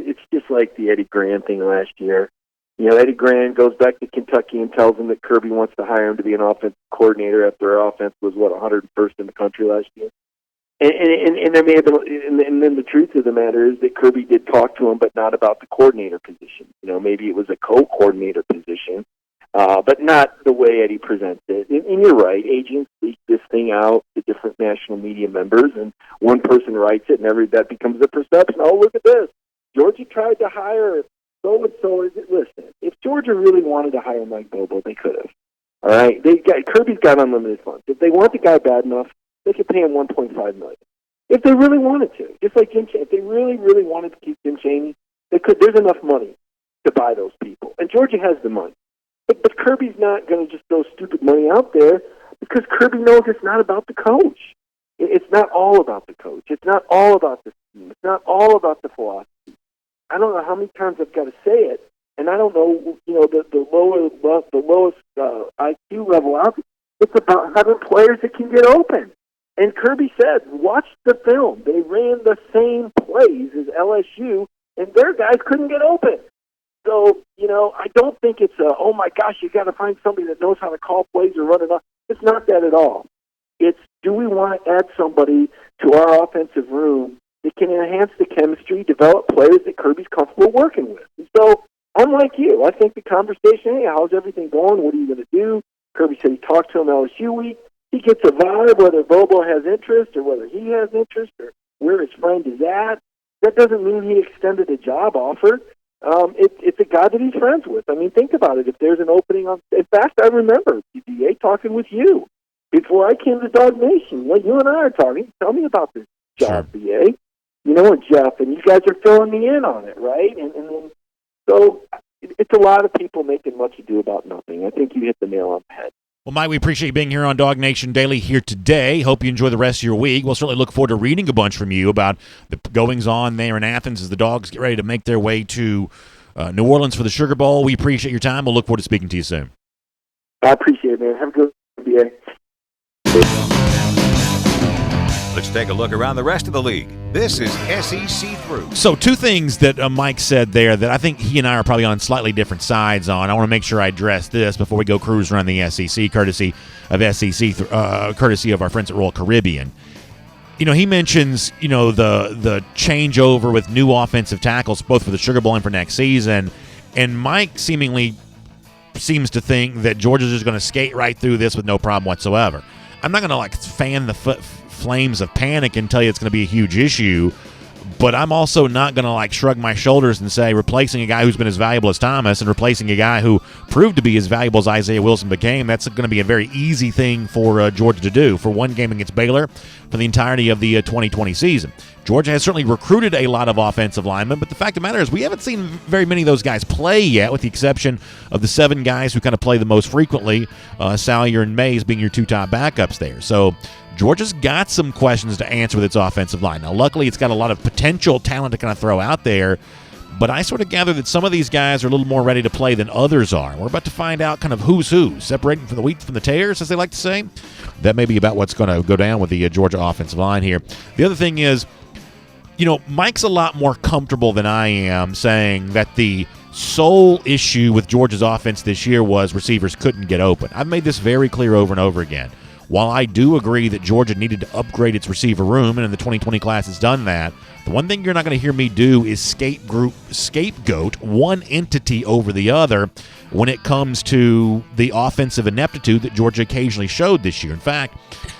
It's just like the Eddie Gran thing last year. Eddie Gran goes back to Kentucky and tells him that Kirby wants to hire him to be an offensive coordinator after our offense was 101st in the country last year. And there may have been, and then the truth of the matter is that Kirby did talk to him, but not about the coordinator position. Maybe it was a co-coordinator position, but not the way Eddie presents it. And you're right, agents leak this thing out to different national media members, and one person writes it, and that becomes a perception. Oh, look at this. Georgia tried to hire so-and-so. Listen, if Georgia really wanted to hire Mike Bobo, they could have. All right? Kirby's got unlimited funds. If they want the guy bad enough, they could pay him $1.5 million. if they really wanted to. Just like Jim Chaney, if they really, really wanted to keep Jim Chaney, they could. There's enough money to buy those people, and Georgia has the money. But Kirby's not going to just throw stupid money out there because Kirby knows it's not about the coach. It's not all about the coach. It's not all about the scheme. It's not all about the philosophy. I don't know how many times I've got to say it, and I don't know, the lowest IQ level out there. It's about having players that can get open. And Kirby said, watch the film. They ran the same plays as LSU, and their guys couldn't get open. So, I don't think it's oh my gosh, you got to find somebody that knows how to call plays or run it up. It's not that at all. It's, do we want to add somebody to our offensive room that can enhance the chemistry, develop players that Kirby's comfortable working with? And so, I'm like you. I think the conversation, hey, how's everything going? What are you going to do? Kirby said he talked to him LSU week. He gets a vibe whether Bobo has interest or whether he has interest or where his friend is at. That doesn't mean he extended a job offer. It's a guy that he's friends with. I mean, think about it. If there's an opening on, in fact, I remember DA talking with you before I came to DawgNation. Well, you and I are talking. Tell me about this job, Sure. DA. And Jeff, and you guys are filling me in on it, right? And then, so it's a lot of people making much ado about nothing. I think you hit the nail on the head. Well, Mike, we appreciate you being here on DawgNation Daily here today. Hope you enjoy the rest of your week. We'll certainly look forward to reading a bunch from you about the goings-on there in Athens as the Dogs get ready to make their way to New Orleans for the Sugar Bowl. We appreciate your time. We'll look forward to speaking to you soon. I appreciate it, man. Have a good day. Let's take a look around the rest of the league. This is SEC Through. So two things that Mike said there that I think he and I are probably on slightly different sides on. I want to make sure I address this before we go cruise around the SEC, courtesy of courtesy of our friends at Royal Caribbean. He mentions, the changeover with new offensive tackles, both for the Sugar Bowl and for next season. And Mike seemingly seems to think that Georgia's just going to skate right through this with no problem whatsoever. I'm not going to fan the flames of panic and tell you it's going to be a huge issue, but I'm also not going to shrug my shoulders and say replacing a guy who's been as valuable as Thomas and replacing a guy who proved to be as valuable as Isaiah Wilson became, that's going to be a very easy thing for Georgia to do for one game against Baylor for the entirety of the 2020 season. Georgia has certainly recruited a lot of offensive linemen, but the fact of the matter is we haven't seen very many of those guys play yet, with the exception of the 7 guys who kind of play the most frequently, Salyer and Mays being your 2 top backups there. So Georgia's got some questions to answer with its offensive line. Now, luckily, it's got a lot of potential talent to kind of throw out there, but I sort of gather that some of these guys are a little more ready to play than others are. We're about to find out kind of who's who, separating from the wheat from the tares, as they like to say. That may be about what's going to go down with the Georgia offensive line here. The other thing is, Mike's a lot more comfortable than I am saying that the sole issue with Georgia's offense this year was receivers couldn't get open. I've made this very clear over and over again. While I do agree that Georgia needed to upgrade its receiver room, and in the 2020 class has done that, the one thing you're not going to hear me do is scapegoat one entity over the other when it comes to the offensive ineptitude that Georgia occasionally showed this year. In fact,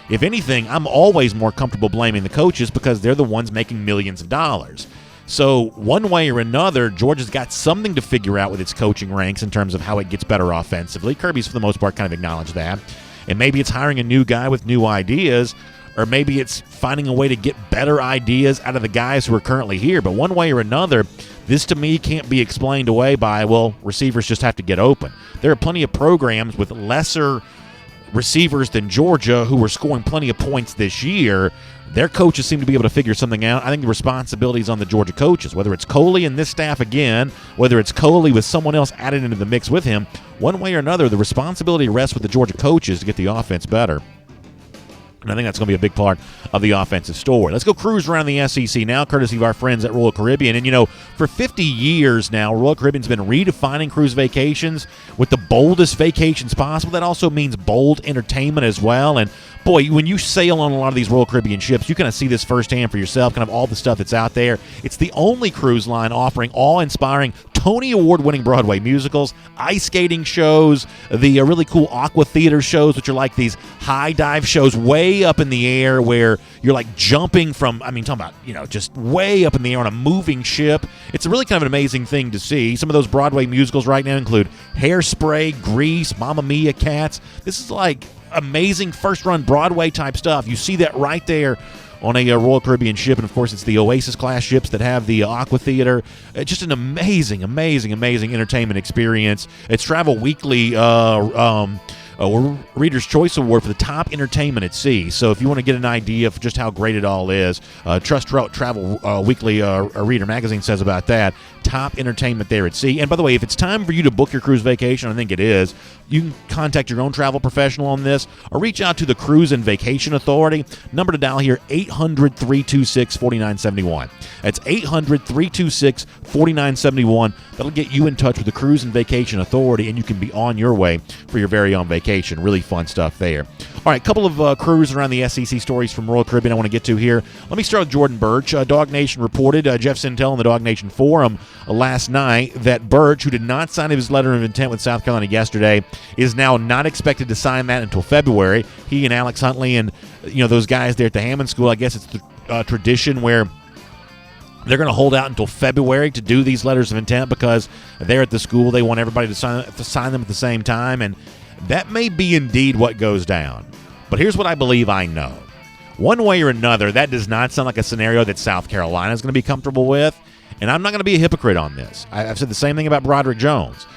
if anything, I'm always more comfortable blaming the coaches because they're the ones making millions of dollars. So one way or another, Georgia's got something to figure out with its coaching ranks in terms of how it gets better offensively. Kirby's, for the most part, kind of acknowledged that. And maybe it's hiring a new guy with new ideas, or maybe it's finding a way to get better ideas out of the guys who are currently here. But one way or another, this to me can't be explained away by, receivers just have to get open. There are plenty of programs with lesser receivers than Georgia who were scoring plenty of points this year. Their coaches seem to be able to figure something out. I think the responsibility is on the Georgia coaches, whether it's Coley and this staff again, whether it's Coley with someone else added into the mix with him. One way or another, the responsibility rests with the Georgia coaches to get the offense better. And I think that's going to be a big part of the offensive story. Let's go cruise around the SEC now, courtesy of our friends at Royal Caribbean. And, for 50 years now, Royal Caribbean's been redefining cruise vacations with the boldest vacations possible. That also means bold entertainment as well. And, boy, when you sail on a lot of these Royal Caribbean ships, you kind of see this firsthand for yourself, kind of all the stuff that's out there. It's the only cruise line offering awe-inspiring, Tony Award-winning Broadway musicals, ice skating shows, the really cool aqua theater shows, which are like these high dive shows way up in the air where you're jumping from, talking about, just way up in the air on a moving ship. It's a really kind of an amazing thing to see. Some of those Broadway musicals right now include Hairspray, Grease, Mamma Mia, Cats. This is amazing first-run Broadway-type stuff. You see that right there on a Royal Caribbean ship. And, of course, it's the Oasis-class ships that have the Aqua Theater. Just an amazing entertainment experience. It's Travel Weekly Reader's Choice Award for the top entertainment at sea. So if you want to get an idea of just how great it all is, Trust Travel Weekly Reader Magazine says about that. Top entertainment there at sea. And by the way, if it's time for you to book your cruise vacation, I think it is, you can contact your own travel professional on this or reach out to the Cruise and Vacation Authority. Number to dial here, 800-326-4971. That's 800-326-4971. That'll get you in touch with the Cruise and Vacation Authority, and you can be on your way for your very own vacation. Really fun stuff there. All right, a couple of cruise around the SEC stories from Royal Caribbean I want to get to here. Let me start with Jordon Birch. DawgNation reported, Jeff Sintel on the DawgNation forum last night, that Birch, who did not sign his letter of intent with South Carolina yesterday, is now not expected to sign that until February. He and Alex Huntley and those guys there at the Hammond School, I guess it's the tradition where they're going to hold out until February to do these letters of intent because they're at the school. They want everybody to sign them at the same time, and that may be indeed what goes down. But here's what I believe I know. One way or another, that does not sound like a scenario that South Carolina is going to be comfortable with, and I'm not going to be a hypocrite on this. I've said the same thing about Broderick Jones.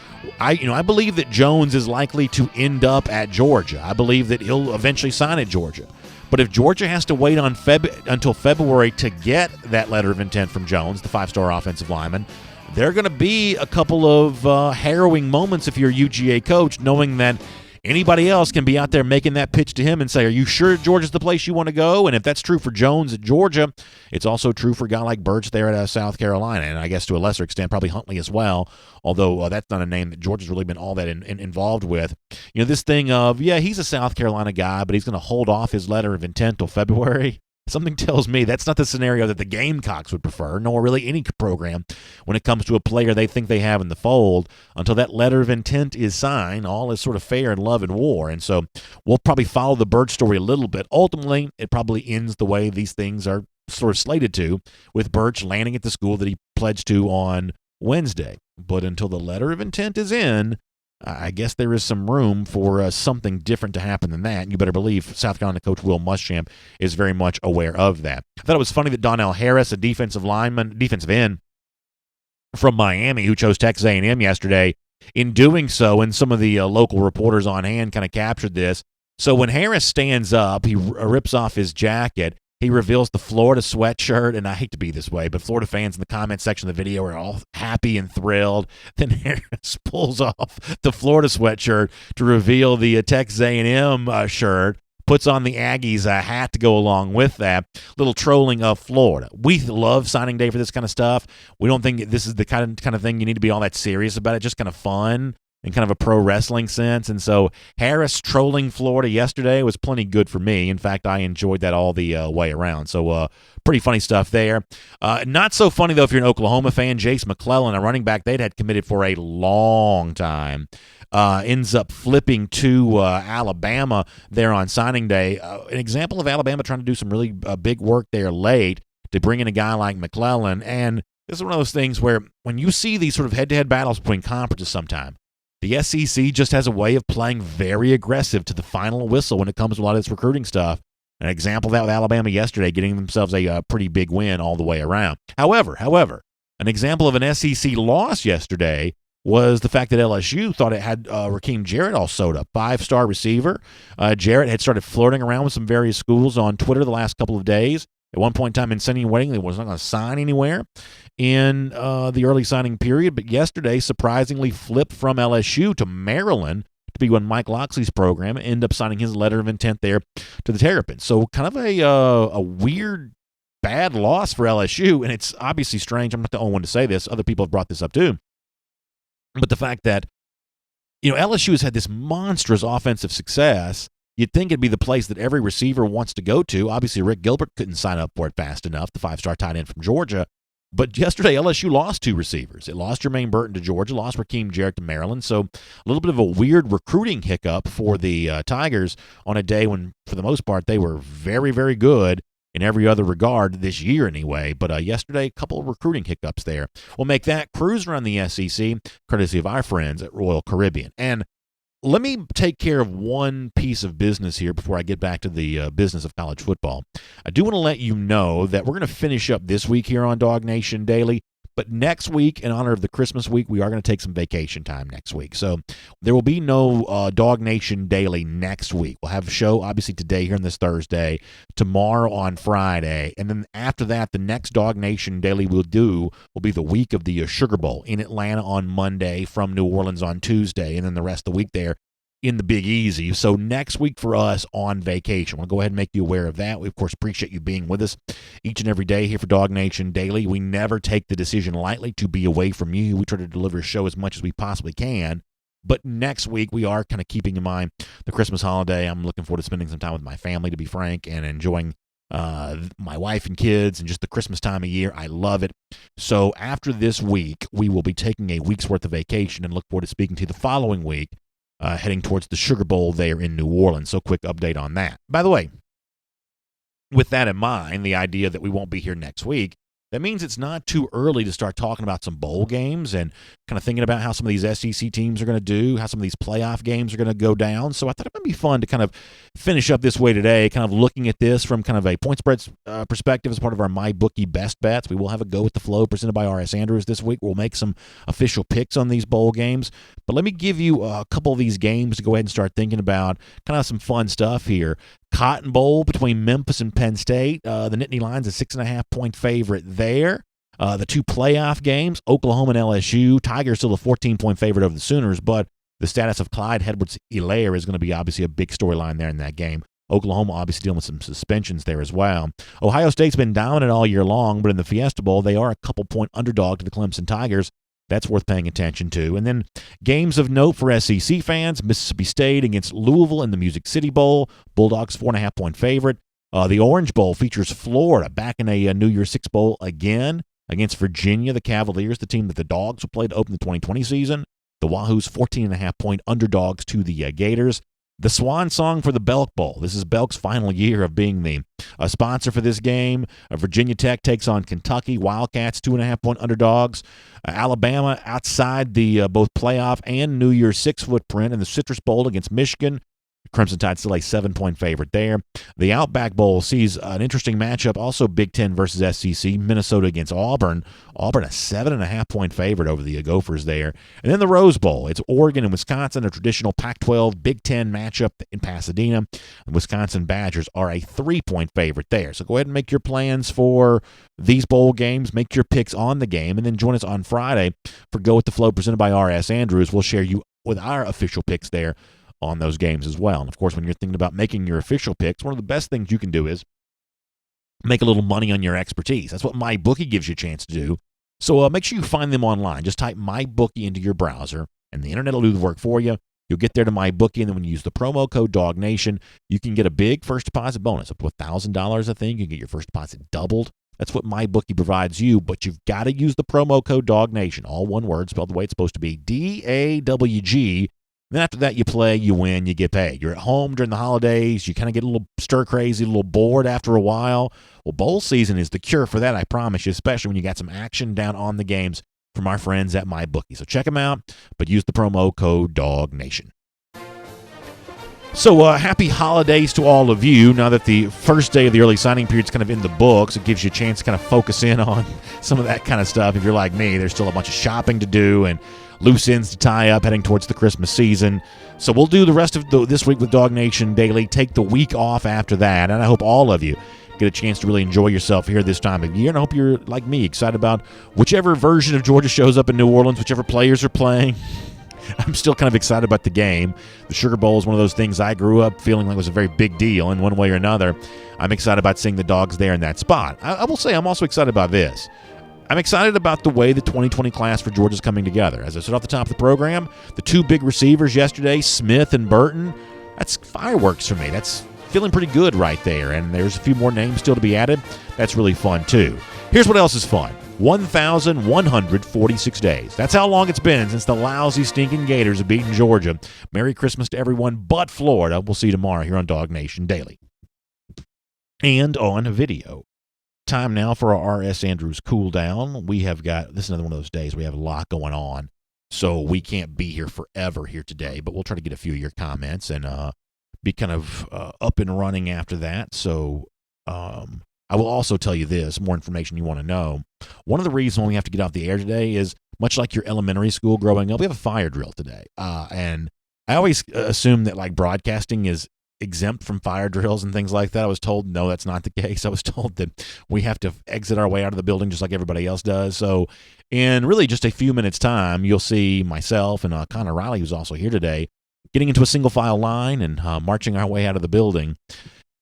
I believe that Jones is likely to end up at Georgia. I believe that he'll eventually sign at Georgia. But if Georgia has to wait until February to get that letter of intent from Jones, the five-star offensive lineman, there are going to be a couple of harrowing moments if you're a UGA coach, knowing that anybody else can be out there making that pitch to him and say, are you sure Georgia's the place you want to go? And if that's true for Jones at Georgia, it's also true for a guy like Birch there at South Carolina, and I guess to a lesser extent probably Huntley as well, although that's not a name that Georgia's really been all that involved with. This thing of, he's a South Carolina guy, but he's going to hold off his letter of intent till February. Something tells me that's not the scenario that the Gamecocks would prefer, nor really any program when it comes to a player they think they have in the fold. Until that letter of intent is signed, all is sort of fair in love and war. And so we'll probably follow the Birch story a little bit. Ultimately, it probably ends the way these things are sort of slated to, with Birch landing at the school that he pledged to on Wednesday. But until the letter of intent is in, I guess there is some room for something different to happen than that. And you better believe South Carolina coach Will Muschamp is very much aware of that. I thought it was funny that Donnell Harris, a defensive end from Miami, who chose Texas A&M yesterday, in doing so, and some of the local reporters on hand kind of captured this. So when Harris stands up, he rips off his jacket. He reveals the Florida sweatshirt, and I hate to be this way, but Florida fans in the comment section of the video are all happy and thrilled. Then Harris pulls off the Florida sweatshirt to reveal the Texas A&M shirt, puts on the Aggies hat to go along with that. Little trolling of Florida. We love signing day for this kind of stuff. We don't think this is the kind of thing you need to be all that serious about it, just kind of fun in kind of a pro wrestling sense. And so Harris trolling Florida yesterday was plenty good for me. In fact, I enjoyed that all the way around. So pretty funny stuff there. Not so funny, though, if you're an Oklahoma fan. Jace McClellan, a running back they'd had committed for a long time, ends up flipping to Alabama there on signing day. An example of Alabama trying to do some really big work there late to bring in a guy like McClellan. And this is one of those things where when you see these sort of head-to-head battles between conferences sometime, the SEC just has a way of playing very aggressive to the final whistle when it comes to a lot of this recruiting stuff. An example of that with Alabama yesterday, getting themselves a pretty big win all the way around. However, an example of an SEC loss yesterday was the fact that LSU thought it had Rakeem Jarrett all sewed up, 5-star receiver. Jarrett had started flirting around with some various schools on Twitter the last couple of days. At one point in time, insinuating he was not going to sign anywhere in the early signing period. But yesterday, surprisingly, flipped from LSU to Maryland to be on Mike Loxley's program and end up signing his letter of intent there to the Terrapins. So kind of a weird, bad loss for LSU. And it's obviously strange. I'm not the only one to say this. Other people have brought this up too. But the fact that, LSU has had this monstrous offensive success. You'd think it'd be the place that every receiver wants to go to. Obviously, Rick Gilbert couldn't sign up for it fast enough, the 5-star tight end from Georgia. But yesterday, LSU lost 2 receivers. It lost Jermaine Burton to Georgia, lost Rakeem Jarrett to Maryland. So a little bit of a weird recruiting hiccup for the Tigers on a day when, for the most part, they were very, very good in every other regard this year anyway. But yesterday, a couple of recruiting hiccups there. We'll make that cruise around the SEC courtesy of our friends at Royal Caribbean. And let me take care of one piece of business here before I get back to the business of college football. I do want to let you know that we're going to finish up this week here on DawgNation Daily. But next week, in honor of the Christmas week, we are going to take some vacation time next week. So there will be no DawgNation Daily next week. We'll have a show, obviously, today here on this Thursday, tomorrow on Friday. And then after that, the next DawgNation Daily we'll do will be the week of the Sugar Bowl in Atlanta on Monday, from New Orleans on Tuesday, and then the rest of the week there in the Big Easy. So next week for us on vacation. We'll go ahead and make you aware of that. We, of course, appreciate you being with us each and every day here for DawgNation Daily. We never take the decision lightly to be away from you. We try to deliver a show as much as we possibly can. But next week, we are kind of keeping in mind the Christmas holiday. I'm looking forward to spending some time with my family, to be frank, and enjoying my wife and kids and just the Christmas time of year. I love it. So after this week, we will be taking a week's worth of vacation and look forward to speaking to you the following week, heading towards the Sugar Bowl there in New Orleans. So quick update on that. By the way, with that in mind, the idea that we won't be here next week, that means it's not too early to start talking about some bowl games and kind of thinking about how some of these SEC teams are going to do, how some of these playoff games are going to go down. So I thought it might be fun to kind of finish up this way today, kind of looking at this from kind of a point spread perspective as part of our MyBookie Best Bets. We will have a Go with the Flow presented by R.S. Andrews this week. We'll make some official picks on these bowl games. But let me give you a couple of these games to go ahead and start thinking about, kind of some fun stuff here. Cotton Bowl between Memphis and Penn State. The Nittany Lions a 6.5-point favorite there. The two playoff games, Oklahoma and LSU. Tigers still a 14-point favorite over the Sooners, but the status of Clyde Edwards-Helaire is going to be obviously a big storyline there in that game. Oklahoma obviously dealing with some suspensions there as well. Ohio State's been dominant all year long, but in the Fiesta Bowl, they are a couple-point underdog to the Clemson Tigers. That's worth paying attention to. And then games of note for SEC fans, Mississippi State against Louisville in the Music City Bowl. Bulldogs 4.5-point favorite. The Orange Bowl features Florida back in a New Year's Six Bowl again against Virginia, the Cavaliers, the team that the Dogs will play to open the 2020 season. The Wahoos 14.5-point underdogs to the Gators. The swan song for the Belk Bowl. This is Belk's final year of being the sponsor for this game. Virginia Tech takes on Kentucky. Wildcats, 2.5-point underdogs. Alabama outside the both playoff and New Year's Six footprint in the Citrus Bowl against Michigan. Crimson Tide still a 7-point favorite there. The Outback Bowl sees an interesting matchup, also Big Ten versus SEC, Minnesota against Auburn. Auburn a 7.5-point favorite over the Gophers there. And then the Rose Bowl. It's Oregon and Wisconsin, a traditional Pac-12 Big Ten matchup in Pasadena. The Wisconsin Badgers are a 3-point favorite there. So go ahead and make your plans for these bowl games. Make your picks on the game, and then join us on Friday for Go with the Flow presented by R.S. Andrews. We'll share you with our official picks there on those games as well. And of course, when you're thinking about making your official picks, one of the best things you can do is make a little money on your expertise. That's what MyBookie gives you a chance to do. So make sure you find them online. Just type MyBookie into your browser, and the internet will do the work for you. You'll get there to MyBookie, and then when you use the promo code DawgNation, you can get a big first deposit bonus up to $1,000, I think. You can get your first deposit doubled. That's what MyBookie provides you, but you've got to use the promo code DawgNation, all one word, spelled the way it's supposed to be, DAWG. Then after that, you play, you win, you get paid. You're at home during the holidays. You kind of get a little stir-crazy, a little bored after a while. Well, bowl season is the cure for that, I promise you, especially when you got some action down on the games from our friends at MyBookie. So check them out, but use the promo code DawgNation. So happy holidays to all of you. Now that the first day of the early signing period is kind of in the books, it gives you a chance to kind of focus in on some of that kind of stuff. If you're like me, there's still a bunch of shopping to do and loose ends to tie up heading towards the Christmas season. So we'll do the rest of this week with DawgNation Daily, take the week off after that, and I hope all of you get a chance to really enjoy yourself here this time of year, and I hope you're, like me, excited about whichever version of Georgia shows up in New Orleans, whichever players are playing. I'm still kind of excited about the game. The Sugar Bowl is one of those things I grew up feeling like was a very big deal in one way or another. I'm excited about seeing the Dogs there in that spot. I will say I'm also excited about this. I'm excited about the way the 2020 class for Georgia is coming together. As I said off the top of the program, the two big receivers yesterday, Smith and Burton, that's fireworks for me. That's feeling pretty good right there. And there's a few more names still to be added. That's really fun, too. Here's what else is fun. 1,146 days. That's how long it's been since the lousy, stinking Gators have beaten Georgia. Merry Christmas to everyone but Florida. We'll see you tomorrow here on DawgNation Daily. And on video. Time now for our R.S. Andrews Cooldown. We have got, this is another one of those days we have a lot going on. So we can't be here forever here today, but we'll try to get a few of your comments and be kind of up and running after that. So I will also tell you this, more information you want to know. One of the reasons we have to get off the air today is, much like your elementary school growing up, we have a fire drill today. And I always assume that like broadcasting is exempt from fire drills and things like that. I was told, no, that's not the case. I was told that we have to exit our way out of the building just like everybody else does. So in really just a few minutes' time, you'll see myself and Connor Riley, who's also here today, getting into a single file line and marching our way out of the building.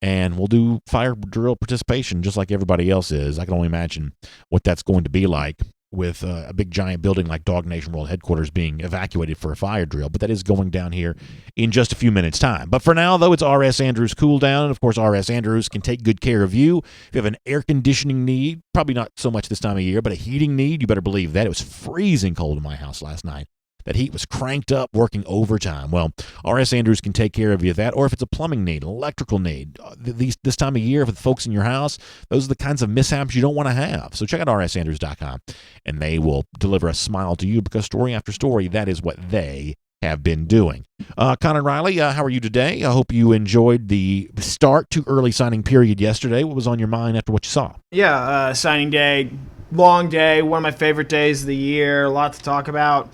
And we'll do fire drill participation just like everybody else is. I can only imagine what that's going to be like with a big giant building like DawgNation World Headquarters being evacuated for a fire drill. But that is going down here in just a few minutes' time. But for now, though, it's RS Andrews Cooldown. And, of course, RS Andrews can take good care of you. If you have an air conditioning need, probably not so much this time of year, but a heating need, you better believe that. It was freezing cold in my house last night. That heat was cranked up, working overtime. Well, RS Andrews can take care of you of that. Or if it's a plumbing need, an electrical need, this time of year with folks in your house, those are the kinds of mishaps you don't want to have. So check out rsandrews.com, and they will deliver a smile to you because story after story, that is what they have been doing. Connor Riley, how are you today? I hope you enjoyed the start to early signing period yesterday. What was on your mind after what you saw? Yeah, signing day, long day, one of my favorite days of the year, a lot to talk about.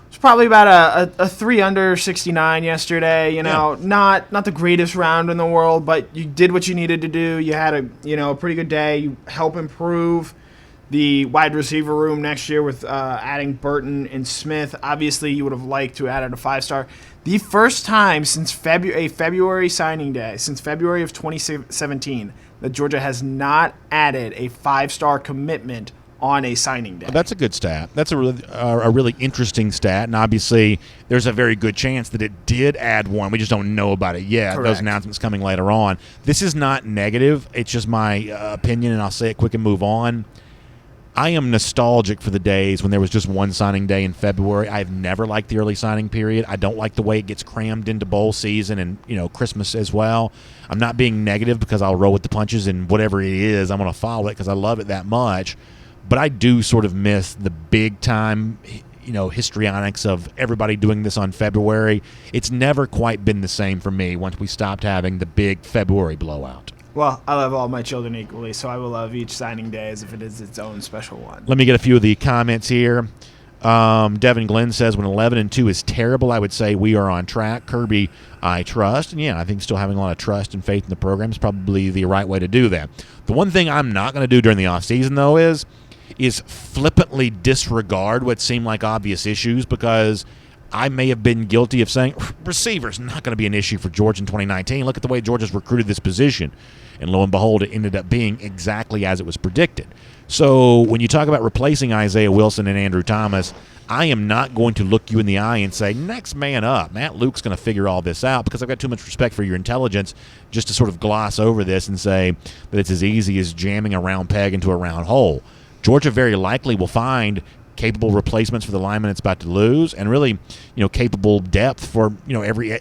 It's probably about a 3 under 69 yesterday. Not the greatest round in the world, but you did what you needed to do. You had a pretty good day. You help improve the wide receiver room next year with adding Burton and Smith. Obviously, you would have liked to add a 5-star. The first time since February signing day, since February of 2017, that Georgia has not added a 5-star commitment on a signing day. That's a good stat. That's a really interesting stat, and obviously there's a very good chance that it did add one. We just don't know about it yet. Correct. Those announcements coming later on. This is not negative. It's just my opinion, and I'll say it quick and move on. I am nostalgic for the days when there was just one signing day in February. I've never liked the early signing period. I don't like the way it gets crammed into bowl season and Christmas as well. I'm not being negative because I'll roll with the punches, and whatever it is, I'm going to follow it because I love it that much. But I do sort of miss the big-time, histrionics of everybody doing this on February. It's never quite been the same for me once we stopped having the big February blowout. Well, I love all my children equally, so I will love each signing day as if it is its own special one. Let me get a few of the comments here. Devin Glenn says, when 11-2 is terrible, I would say we are on track. Kirby, I trust. And, yeah, I think still having a lot of trust and faith in the program is probably the right way to do that. The one thing I'm not going to do during the offseason, though, is flippantly disregard what seem like obvious issues, because I may have been guilty of saying receiver's not going to be an issue for Georgia in 2019. Look at the way Georgia's recruited this position. And lo and behold, it ended up being exactly as it was predicted. So when you talk about replacing Isaiah Wilson and Andrew Thomas, I am not going to look you in the eye and say, next man up. Matt Luke's going to figure all this out, because I've got too much respect for your intelligence just to sort of gloss over this and say that it's as easy as jamming a round peg into a round hole. Georgia very likely will find capable replacements for the lineman it's about to lose, and really, capable depth for, every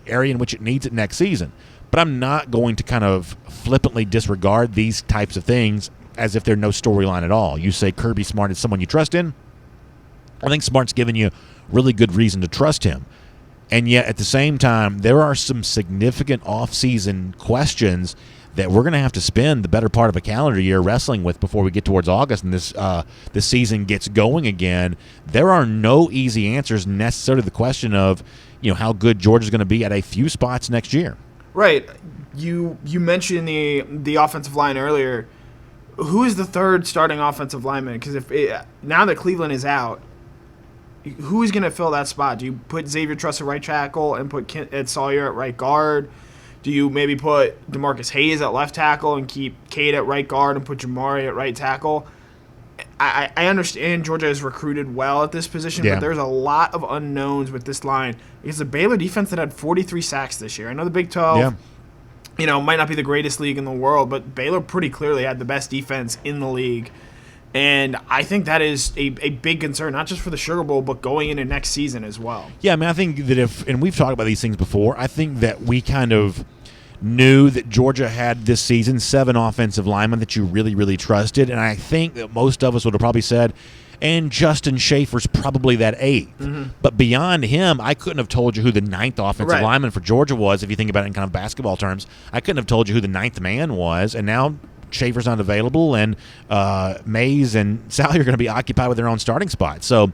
area in which it needs it next season. But I'm not going to kind of flippantly disregard these types of things as if they're no storyline at all. You say Kirby Smart is someone you trust in. I think Smart's given you really good reason to trust him. And yet, at the same time, there are some significant off-season questions that we're going to have to spend the better part of a calendar year wrestling with before we get towards August and this season gets going again. There are no easy answers necessarily to the question of, how good Georgia's going to be at a few spots next year. Right. You mentioned the offensive line earlier. Who is the third starting offensive lineman? Because now that Cleveland is out, who is going to fill that spot? Do you put Xavier Truss at right tackle and put Ed Sawyer at right guard? Do you maybe put DeMarcus Hayes at left tackle and keep Cade at right guard and put Jamari at right tackle? I understand Georgia has recruited well at this position, but there's a lot of unknowns with this line. It's a Baylor defense that had 43 sacks this year. I know the Big 12 might not be the greatest league in the world, but Baylor pretty clearly had the best defense in the league. And I think that is a big concern, not just for the Sugar Bowl, but going into next season as well. Yeah, I mean, I think that and we've talked about these things before, I think that we kind of knew that Georgia had this season 7 offensive linemen that you really, really trusted. And I think that most of us would have probably said, and Justin Schaefer's probably that 8th. But beyond him, I couldn't have told you who the 9th offensive lineman for Georgia was. If you think about it in kind of basketball terms, I couldn't have told you who the 9th man was. And now Schaefer's not available, and Mays and Sally are going to be occupied with their own starting spots. So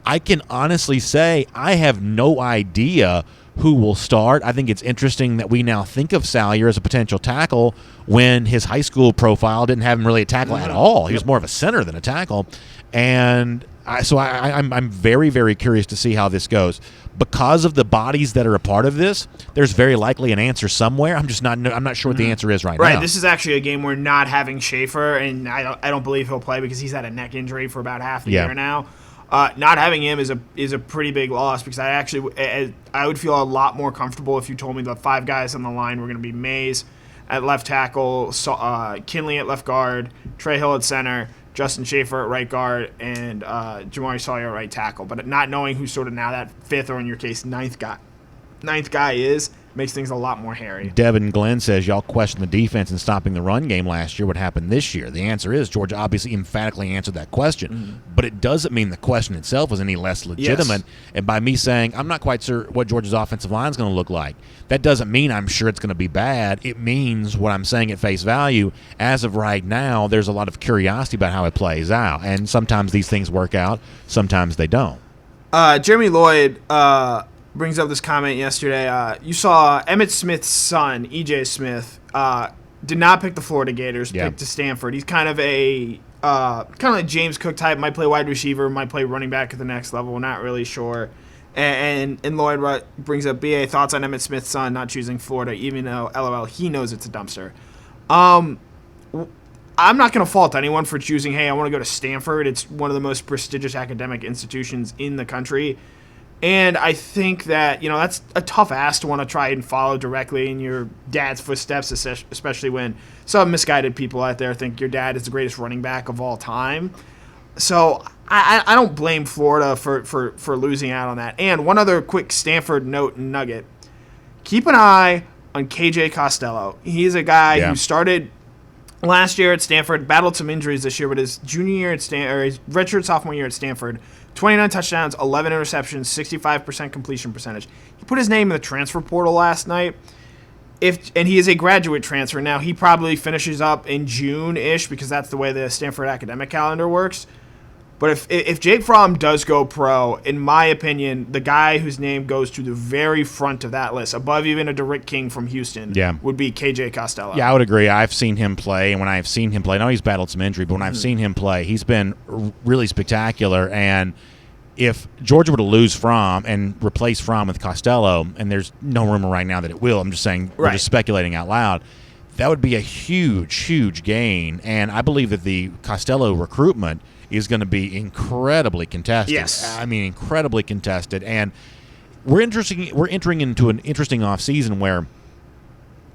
I can honestly say I have no idea who will start. I think it's interesting that we now think of Salyer as a potential tackle when his high school profile didn't have him really a tackle at all. He was more of a center than a tackle. And I'm very, very curious to see how this goes. Because of the bodies that are a part of this, there's very likely an answer somewhere. I'm not sure what the answer is right now. Right, this is actually a game where not having Schaefer, and I don't believe he'll play because he's had a neck injury for about half the year now. Not having him is a pretty big loss, because I would feel a lot more comfortable if you told me the 5 guys on the line were going to be Mays at left tackle, Kinley at left guard, Trey Hill at center, Justin Schaefer at right guard, and Jamari Sawyer at right tackle. But not knowing who sort of now that 5th, or in your case 9th guy is, makes things a lot more hairy. Devin Glenn says, y'all questioned the defense in stopping the run game last year. What happened this year? The answer is Georgia obviously emphatically answered that question. But it doesn't mean the question itself was any less legitimate. Yes. And by me saying, I'm not quite sure what Georgia's offensive line is going to look like, that doesn't mean I'm sure it's going to be bad. It means what I'm saying at face value. As of right now, there's a lot of curiosity about how it plays out. And sometimes these things work out, sometimes they don't. Jeremy Lloyd brings up this comment yesterday. You saw Emmitt Smith's son, E.J. Smith, did not pick the Florida Gators, picked to Stanford. He's kind of like James Cook type, might play wide receiver, might play running back at the next level, we're not really sure. And Lloyd brings up BA thoughts on Emmitt Smith's son not choosing Florida, even though, LOL, he knows it's a dumpster. I'm not going to fault anyone for choosing, hey, I want to go to Stanford. It's one of the most prestigious academic institutions in the country. And I think that, that's a tough ask to want to try and follow directly in your dad's footsteps, especially when some misguided people out there think your dad is the greatest running back of all time. So I don't blame Florida for losing out on that. And one other quick Stanford note and nugget. Keep an eye on KJ Costello. He's a guy who started last year at Stanford, battled some injuries this year, but his junior year at his redshirt sophomore year at Stanford, 29 touchdowns, 11 interceptions, 65% completion percentage. He put his name in the transfer portal last night. And he is a graduate transfer. Now, he probably finishes up in June-ish, because that's the way the Stanford academic calendar works. But if Jake Fromm does go pro, in my opinion, the guy whose name goes to the very front of that list, above even a Derrick King from Houston, would be KJ Costello. Yeah, I would agree. I've seen him play, and when I've seen him play, I know he's battled some injury, but when I've seen him play, he's been really spectacular. And if Georgia were to lose Fromm and replace Fromm with Costello, and there's no rumor right now that it will, I'm just saying, we're just speculating out loud, that would be a huge, huge gain. And I believe that the Costello recruitment is going to be incredibly contested. Yes. I mean, incredibly contested. And we're entering into an interesting offseason where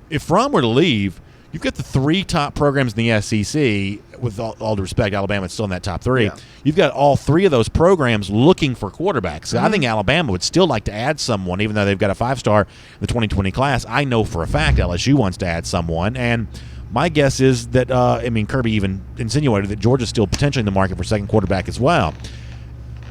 if Fromm were to leave, you've got the 3 top programs in the SEC, with all due respect, Alabama's still in that top 3. Yeah. You've got all 3 of those programs looking for quarterbacks. So I think Alabama would still like to add someone, even though they've got a 5-star in the 2020 class. I know for a fact LSU wants to add someone, and my guess is that, Kirby even insinuated that Georgia's still potentially in the market for second quarterback as well.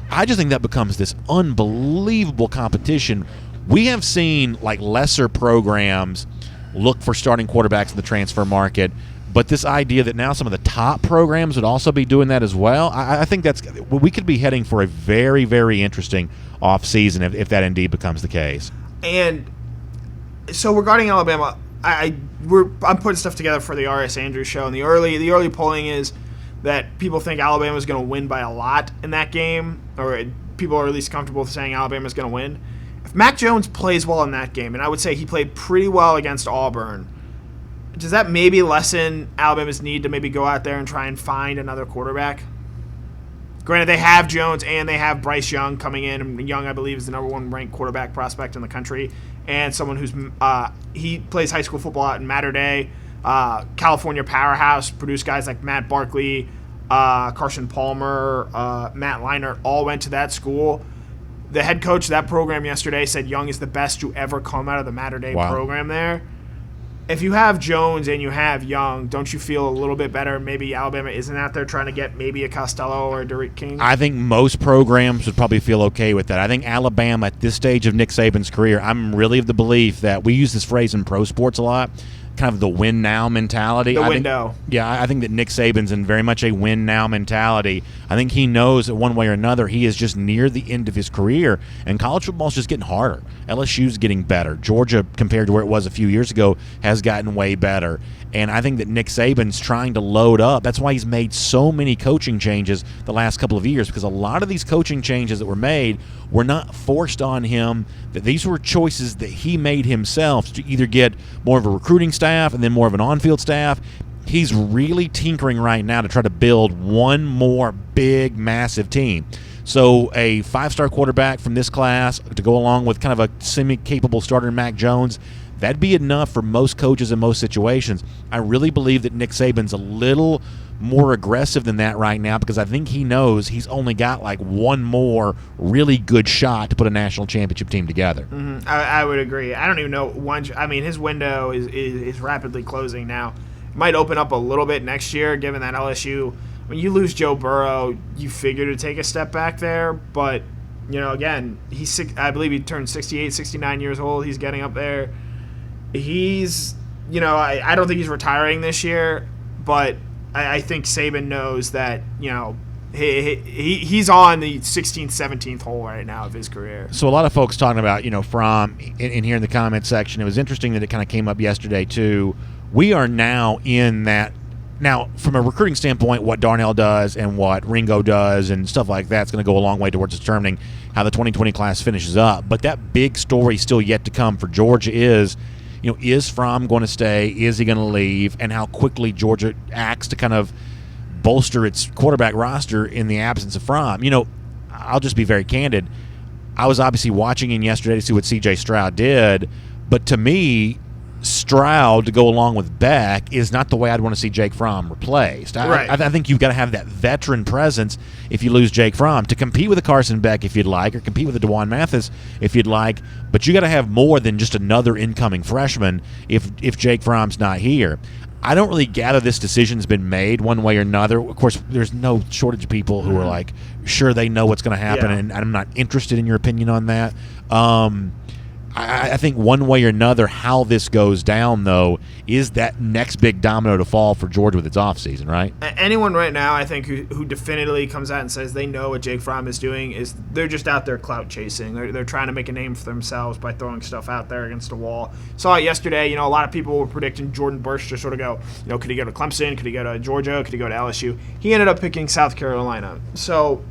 I just think that becomes this unbelievable competition. We have seen, lesser programs look for starting quarterbacks in the transfer market, but this idea that now some of the top programs would also be doing that as well, I think we could be heading for a very, very interesting offseason if that indeed becomes the case. And so regarding Alabama, I'm putting stuff together for the R.S. Andrews show, and the early polling is that people think Alabama's going to win by a lot in that game, or people are at least comfortable saying Alabama's going to win. If Mac Jones plays well in that game, and I would say he played pretty well against Auburn, does that maybe lessen Alabama's need to maybe go out there and try and find another quarterback? Granted, they have Jones and they have Bryce Young coming in. And Young, I believe, is the number 1 ranked quarterback prospect in the country, and someone who's he plays high school football out in Mater Dei, California powerhouse, produced guys like Matt Barkley, Carson Palmer, Matt Leinart, all went to that school. The head coach of that program yesterday said Young is the best to ever come out of the Mater Dei program there. if you have Jones and you have Young, don't you feel a little bit better? Maybe Alabama isn't out there trying to get maybe a Costello or a Derek King? I think most programs would probably feel okay with that. I think Alabama, at this stage of Nick Saban's career, I'm really of the belief that we use this phrase in pro sports a lot, kind of the win-now mentality. I think that Nick Saban's in very much a win-now mentality. I think he knows that one way or another he is just near the end of his career, and college football's just getting harder. LSU's getting better. Georgia, compared to where it was a few years ago, has gotten way better. And I think that Nick Saban's trying to load up. That's why he's made so many coaching changes the last couple of years, because a lot of these coaching changes that were made were not forced on him. That these were choices that he made himself to either get more of a recruiting staff and then more of an on-field staff. He's really tinkering right now to try to build one more big, massive team. So a 5-star quarterback from this class to go along with kind of a semi-capable starter in Mac Jones, that'd be enough for most coaches in most situations. I really believe that Nick Saban's a little more aggressive than that right now, because I think he knows he's only got like one more really good shot to put a national championship team together. Mm-hmm. I would agree. I don't even know his window is rapidly closing now. It might open up a little bit next year, given that LSU, when you lose Joe Burrow, you figure to take a step back there. But, again, I believe he turned 68, 69 years old. He's getting up there. He's, I don't think he's retiring this year, but I think Saban knows that, he's on the 16th, 17th hole right now of his career. So a lot of folks talking about, Fromm in here in the comment section. It was interesting that it kind of came up yesterday, too. We are now in that. Now, from a recruiting standpoint, what Darnell does and what Ringo does and stuff like that's going to go a long way towards determining how the 2020 class finishes up. But that big story still yet to come for Georgia is Fromm going to stay? Is he going to leave? And how quickly Georgia acts to kind of bolster its quarterback roster in the absence of Fromm. I'll just be very candid. I was obviously watching him yesterday to see what C.J. Stroud did, but to me, Stroud to go along with Beck is not the way I'd want to see Jake Fromm replaced. I think you've got to have that veteran presence if you lose Jake Fromm to compete with a Carson Beck if you'd like, or compete with a DeJuan Mathis if you'd like, but you got to have more than just another incoming freshman if Jake Fromm's not here. I don't really gather this decision's been made one way or another. Of course, there's no shortage of people who are like, sure, they know what's going to happen, and I'm not interested in your opinion on that. I think one way or another how this goes down, though, is that next big domino to fall for Georgia with its offseason, right? Anyone right now, I think, who definitively comes out and says they know what Jake Fromm is doing is they're just out there clout chasing. They're trying to make a name for themselves by throwing stuff out there against the wall. Saw it yesterday. A lot of people were predicting Jordon Birch to sort of go, could he go to Clemson? Could he go to Georgia? Could he go to LSU? He ended up picking South Carolina. So,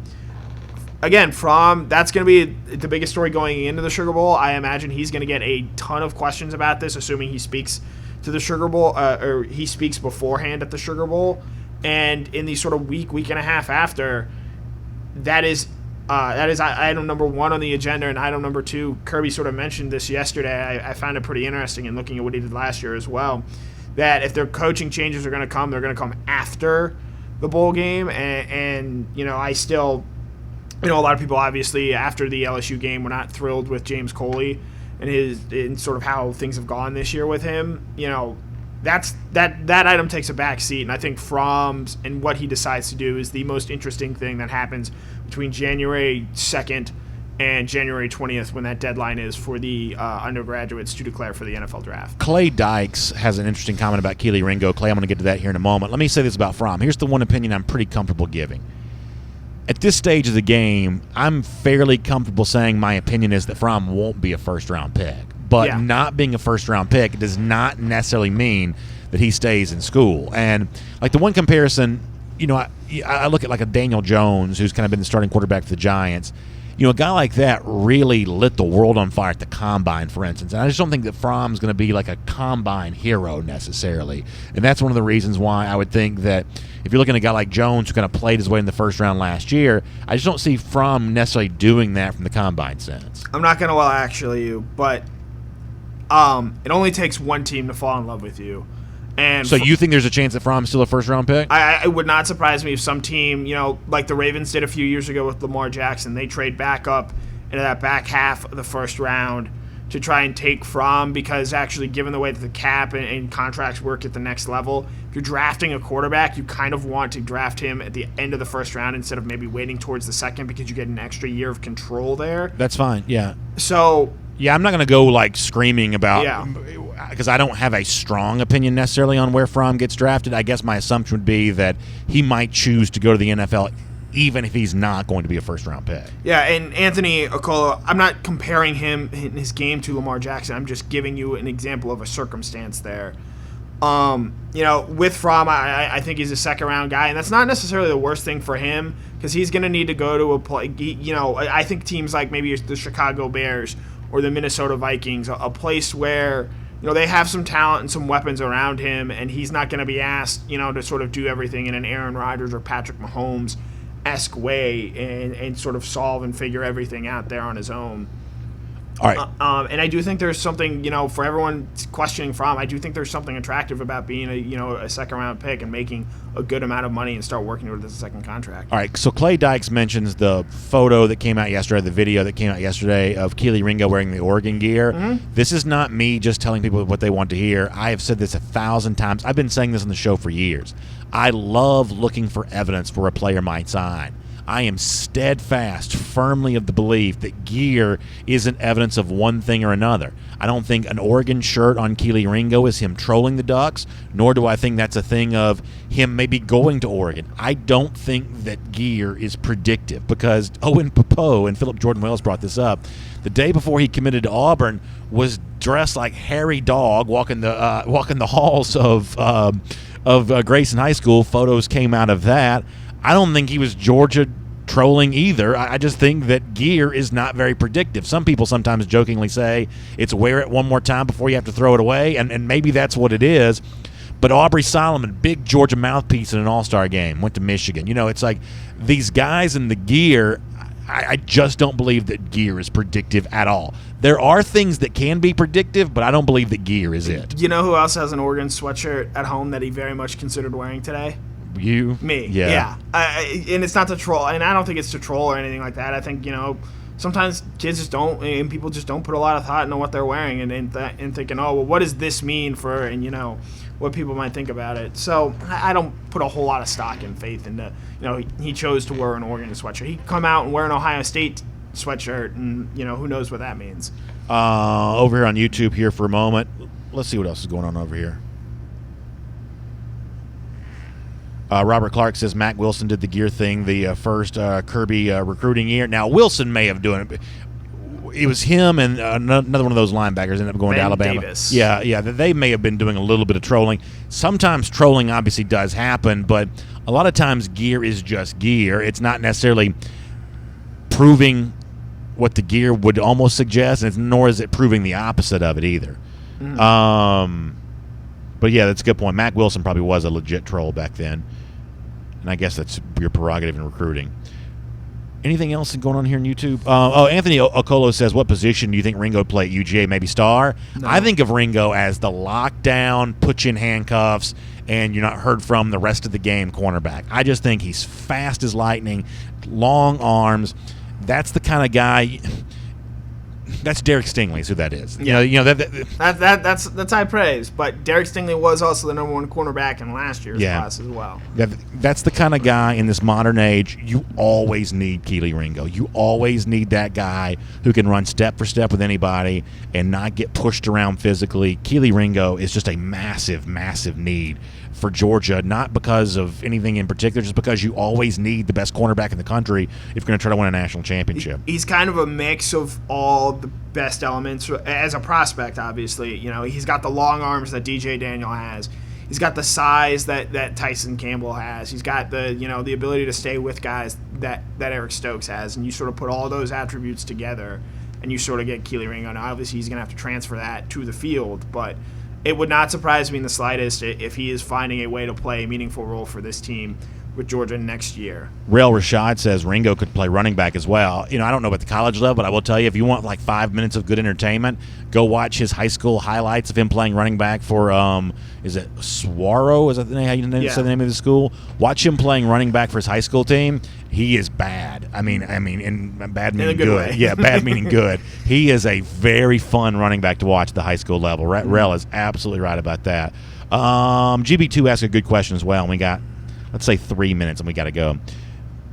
again, Fromm, that's going to be the biggest story going into the Sugar Bowl. I imagine he's going to get a ton of questions about this, assuming he speaks to the Sugar Bowl, or he speaks beforehand at the Sugar Bowl. And in the sort of week and a half after, that is item number one on the agenda. And item number two, Kirby sort of mentioned this yesterday. I found it pretty interesting in looking at what he did last year as well, that if their coaching changes are going to come, they're going to come after the bowl game. And I still... a lot of people obviously after the LSU game were not thrilled with James Coley and sort of how things have gone this year with him. That item takes a back seat, and I think Fromm's and what he decides to do is the most interesting thing that happens between January 2nd and January 20th, when that deadline is for the undergraduates to declare for the NFL draft. Clay Dykes has an interesting comment about Keely Ringo. Clay, I'm going to get to that here in a moment. Let me say this about Fromm. Here's the one opinion I'm pretty comfortable giving. At this stage of the game, I'm fairly comfortable saying my opinion is that Fromm won't be a first-round pick. But not being a first-round pick does not necessarily mean that he stays in school. And, like, the one comparison, I look at, like, a Daniel Jones, who's kind of been the starting quarterback for the Giants. A guy like that really lit the world on fire at the Combine, for instance. And I just don't think that Fromm's going to be like a Combine hero necessarily. And that's one of the reasons why I would think that if you're looking at a guy like Jones who kind of played his way in the first round last year, I just don't see Fromm necessarily doing that from the Combine sense. I'm not going to actually you, but it only takes one team to fall in love with you. And so you think there's a chance that Fromm's still a first-round pick? It would not surprise me if some team, like the Ravens did a few years ago with Lamar Jackson, they trade back up into that back half of the first round to try and take from, because actually, given the way that the cap and contracts work at the next level, if you're drafting a quarterback, you kind of want to draft him at the end of the first round instead of maybe waiting towards the second, because you get an extra year of control there. That's fine, yeah. So, yeah, I'm not going to go like screaming about, Yeah. because I don't have a strong opinion necessarily on where Fromm gets drafted. I guess my assumption would be that he might choose to go to the NFL even if he's not going to be a first-round pick. yeah, and Anthony Okolo, I'm not comparing him in his game to Lamar Jackson. I'm just giving you an example of a circumstance there. With Fromm, I think he's a second-round guy, and that's not necessarily the worst thing for him, because he's going to need to go to a play. I think teams like maybe the Chicago Bears or the Minnesota Vikings, a place where they have some talent and some weapons around him, and he's not going to be asked to sort of do everything in an Aaron Rodgers or Patrick Mahomes-esque way and sort of solve and figure everything out there on his own. All right. And I do think there's something, for everyone questioning Fromm, I do think there's something attractive about being a second-round pick and making a good amount of money and start working towards a second contract. All right, so Clay Dykes mentions the photo that came out yesterday, the video that came out yesterday of Keely Ringo wearing the Oregon gear. Mm-hmm. This is not me just telling people what they want to hear. I have said this 1,000 times. I've been saying this on the show for years. I love looking for evidence for a player might sign. I am steadfast, firmly of the belief that gear isn't evidence of one thing or another. I don't think an Oregon shirt on Keely Ringo is him trolling the Ducks, nor do I think that's a thing of him maybe going to Oregon. I don't think that gear is predictive, because Owen Popo and Philip Jordan Wells brought this up. The day before he committed to Auburn was dressed like Harry Dog walking the halls of Grayson High School. Photos came out of that. I don't think he was Georgia trolling either. I just think that gear is not very predictive. Some people sometimes jokingly say it's wear it one more time before you have to throw it away, and maybe that's what it is. But Aubrey Solomon, big Georgia mouthpiece in an all-star game, went to Michigan. It's like these guys in the gear, I just don't believe that gear is predictive at all. There are things that can be predictive, but I don't believe that gear is it. You know who else has an Oregon sweatshirt at home that he very much considered wearing today? You? Me. Yeah. And it's not to troll, and I don't think it's to troll or anything like that. I think, sometimes kids just don't, and people just don't put a lot of thought into what they're wearing and thinking, oh, well, what does this mean for, and, what people might think about it. So I don't put a whole lot of stock and faith into, he chose to wear an Oregon sweatshirt. He could come out and wear an Ohio State sweatshirt, and, who knows what that means. Over here on YouTube here for a moment. Let's see what else is going on over here. Robert Clark says Mac Wilson did the gear thing the first Kirby recruiting year. Now, Wilson may have done it. It was him and another one of those linebackers ended up going to Alabama. Davis. Yeah, they may have been doing a little bit of trolling. Sometimes trolling obviously does happen, but a lot of times gear is just gear. It's not necessarily proving what the gear would almost suggest, nor is it proving the opposite of it either. Mm. But yeah, that's a good point. Mac Wilson probably was a legit troll back then. And I guess that's your prerogative in recruiting. Anything else going on here on YouTube? Anthony Okolo says, what position do you think Ringo would play at UGA? Maybe star? No. I think of Ringo as the lockdown, put you in handcuffs, and you're not heard from the rest of the game cornerback. I just think he's fast as lightning, long arms. That's the kind of guy. That's Derek Stingley is who that is. That's high praise. But Derek Stingley was also the number one cornerback in last year's class as well. That's the kind of guy in this modern age. You always need Keely Ringo. You always need that guy who can run step for step with anybody and not get pushed around physically. Keely Ringo is just a massive, massive need for Georgia, not because of anything in particular, just because you always need the best cornerback in the country if you're going to try to win a national championship. He's kind of a mix of all the best elements as a prospect, obviously. He's got the long arms that DJ Daniel has. He's got the size that Tyson Campbell has. He's got the the ability to stay with guys that Eric Stokes has, and you sort of put all those attributes together and you sort of get Keely Ringo. Now, obviously, he's going to have to transfer that to the field, but it would not surprise me in the slightest if he is finding a way to play a meaningful role for this team with Georgia next year. Rail Rashad says Ringo could play running back as well. I don't know about the college level, but I will tell you, if you want like 5 minutes of good entertainment, go watch his high school highlights of him playing running back for, is it Saguaro? Is that the name, how you say the name of the school? Watch him playing running back for his high school team. He is bad. I mean, and bad meaning good way. Yeah, bad meaning good. He is a very fun running back to watch at the high school level. Rail is absolutely right about that. GB2 asked a good question as well, and we got, let's say 3 minutes, and we got to go.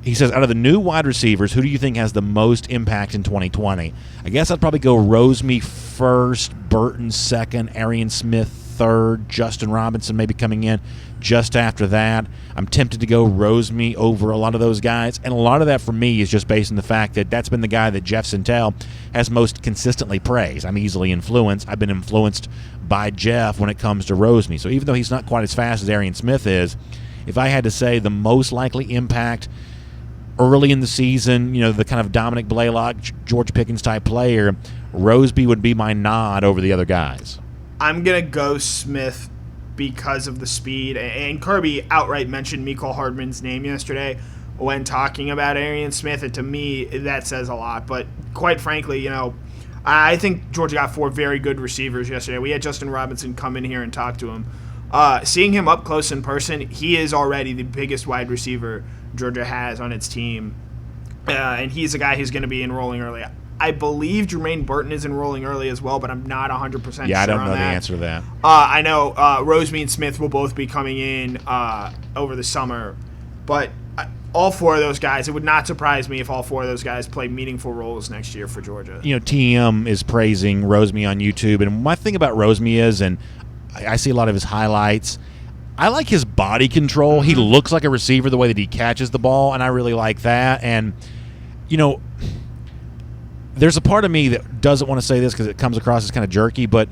He says, out of the new wide receivers, who do you think has the most impact in 2020? I guess I'd probably go Rosemy first, Burton second, Arian Smith third, Justin Robinson maybe coming in just after that. I'm tempted to go Rosemy over a lot of those guys, and a lot of that for me is just based on the fact that that's been the guy that Jeff Sentell has most consistently praised. I'm easily influenced. I've been influenced by Jeff when it comes to Rosemy. So even though he's not quite as fast as Arian Smith is, if I had to say the most likely impact early in the season, the kind of Dominic Blaylock, George Pickens type player, Roseby would be my nod over the other guys. I'm going to go Smith because of the speed. And Kirby outright mentioned Mecole Hardman's name yesterday when talking about Arian Smith. And to me, that says a lot. But quite frankly, I think Georgia got 4 very good receivers yesterday. We had Justin Robinson come in here and talk to him. Seeing him up close in person, he is already the biggest wide receiver Georgia has on its team. And he's a guy who's going to be enrolling early. I believe Jermaine Burton is enrolling early as well, but I'm not 100% sure on that. Yeah, I don't know the answer to that. I know Rosemy and Smith will both be coming in over the summer. But all 4 of those guys, it would not surprise me if all 4 of those guys play meaningful roles next year for Georgia. TM is praising Rosemy on YouTube. And my thing about Rosemy is, and I see a lot of his highlights, I like his body control. Mm-hmm. He looks like a receiver the way that he catches the ball, and I really like that. And, there's a part of me that doesn't want to say this because it comes across as kind of jerky, but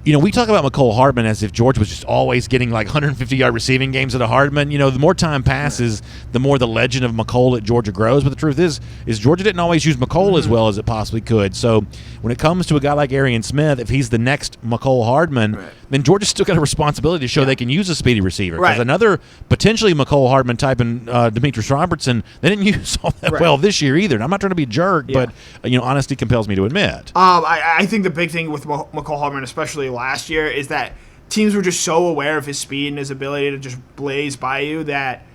we talk about Mecole Hardman as if Georgia was just always getting like 150-yard receiving games at a Hardman. The more time passes, the more the legend of Mecole at Georgia grows. But the truth is Georgia didn't always use Mecole as well as it possibly could. So when it comes to a guy like Arian Smith, if he's the next Mecole Hardman, then Georgia's still got a responsibility to show they can use a speedy receiver. Because another potentially Mecole Hardman type in Demetrius Robertson, they didn't use all that well this year either. And I'm not trying to be a jerk, but honesty compels me to admit. I think the big thing with Mecole Hardman, especially last year, is that teams were just so aware of his speed and his ability to just blaze by you that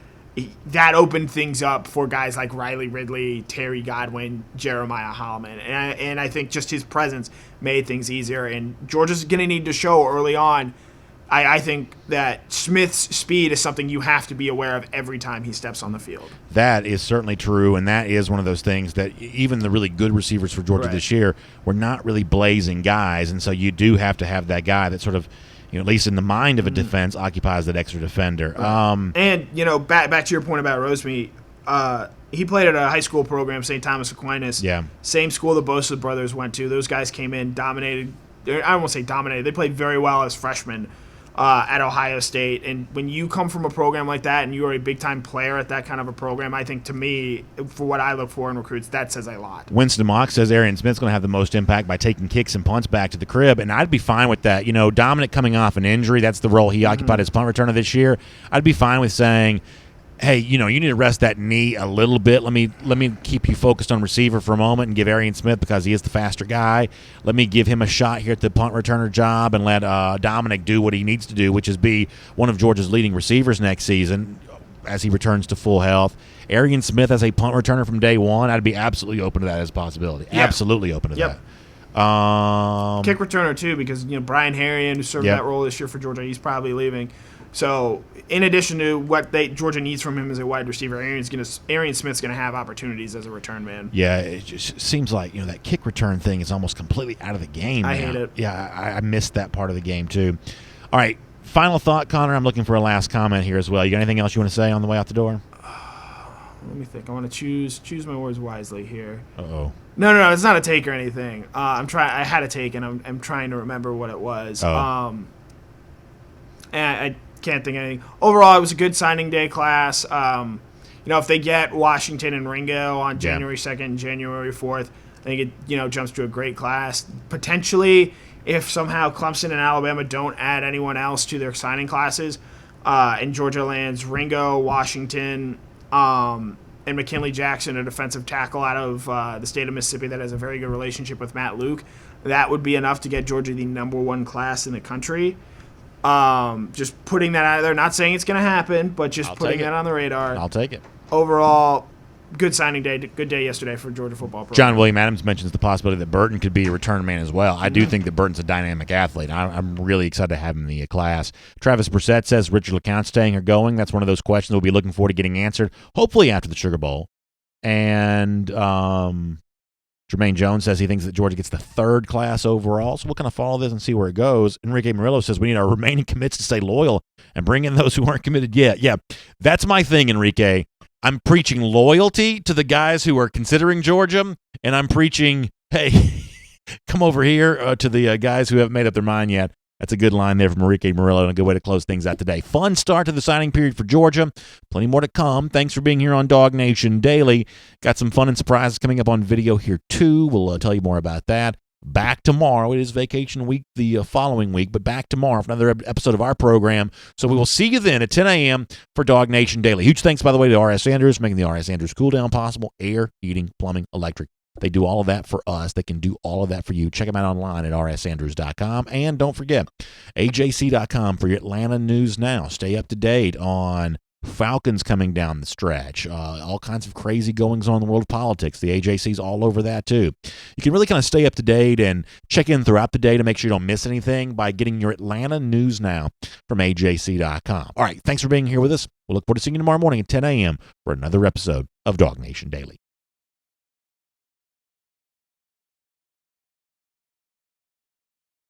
opened things up for guys like Riley Ridley, Terry Godwin, Jeremiah Holman. And I think just his presence made things easier. And Georgia's going to need to show early on. I think that Smith's speed is something you have to be aware of every time he steps on the field. That is certainly true, and that is one of those things that even the really good receivers for Georgia this year were not really blazing guys, and so you do have to have that guy that sort of, at least in the mind of a defense, occupies that extra defender. And, back to your point about Rosemy, he played at a high school program, St. Thomas Aquinas. Yeah. Same school the Bosa brothers went to. Those guys came in, dominated. I won't say dominated. They played very well as freshmen at Ohio State. And when you come from a program like that and you are a big-time player at that kind of a program, I think, to me, for what I look for in recruits, that says a lot. Winston Mock says Arian Smith's going to have the most impact by taking kicks and punts back to the crib, and I'd be fine with that. Dominic coming off an injury, that's the role he occupied as punt returner this year. I'd be fine with saying, hey, you need to rest that knee a little bit. Let me keep you focused on receiver for a moment and give Arian Smith, because he is the faster guy, let me give him a shot here at the punt returner job and let Dominic do what he needs to do, which is be one of Georgia's leading receivers next season as he returns to full health. Arian Smith as a punt returner from day one, I'd be absolutely open to that as a possibility. Yeah. Absolutely open to that. Kick returner, too, because Brian Harrion, who served that role this year for Georgia, he's probably leaving. So, in addition to what Georgia needs from him as a wide receiver, Arian Smith's going to have opportunities as a return man. Yeah, it just seems like that kick return thing is almost completely out of the game now. I hate it. Yeah, I missed that part of the game too. All right, final thought, Connor. I'm looking for a last comment here as well. You got anything else you want to say on the way out the door? Let me think. I want to choose my words wisely here. Uh-oh. No, it's not a take or anything. I had a take, and I'm trying to remember what it was. Oh. And I can't think of anything. Overall, it was a good signing day class. If they get Washington and Ringo on January 2nd and January 4th, I think it jumps to a great class. Potentially, if somehow Clemson and Alabama don't add anyone else to their signing classes, and Georgia lands Ringo, Washington, and McKinley Jackson, a defensive tackle out of the state of Mississippi that has a very good relationship with Matt Luke, that would be enough to get Georgia the number 1 class in the country. Just putting that out there. Not saying it's going to happen, but just putting that on the radar. I'll take it. Overall, good signing day. Good day yesterday for Georgia football program. John William Adams mentions the possibility that Burton could be a return man as well. I do think that Burton's a dynamic athlete. I'm really excited to have him in the class. Travis Brissett says Richard LeCounte staying or going. That's one of those questions we'll be looking forward to getting answered, hopefully after the Sugar Bowl. And Jermaine Jones says he thinks that Georgia gets the 3rd class overall. So we'll kind of follow this and see where it goes. Enrique Murillo says we need our remaining commits to stay loyal and bring in those who aren't committed yet. Yeah, that's my thing, Enrique. I'm preaching loyalty to the guys who are considering Georgia, and I'm preaching, hey, come over here to the guys who haven't made up their mind yet. That's a good line there from Enrique Murillo and a good way to close things out today. Fun start to the signing period for Georgia. Plenty more to come. Thanks for being here on DawgNation Daily. Got some fun and surprises coming up on video here, too. We'll tell you more about that. Back tomorrow. It is vacation week the following week, but back tomorrow for another episode of our program. So we will see you then at 10 a.m. for DawgNation Daily. Huge thanks, by the way, to R.S. Andrews, making the R.S. Andrews Cooldown possible. Air, heating, plumbing, electric. They do all of that for us. They can do all of that for you. Check them out online at rsandrews.com. And don't forget, ajc.com for your Atlanta news now. Stay up to date on Falcons coming down the stretch. All kinds of crazy goings on in the world of politics. The AJC's all over that, too. You can really kind of stay up to date and check in throughout the day to make sure you don't miss anything by getting your Atlanta news now from ajc.com. All right, thanks for being here with us. We'll look forward to seeing you tomorrow morning at 10 a.m. for another episode of DawgNation Daily.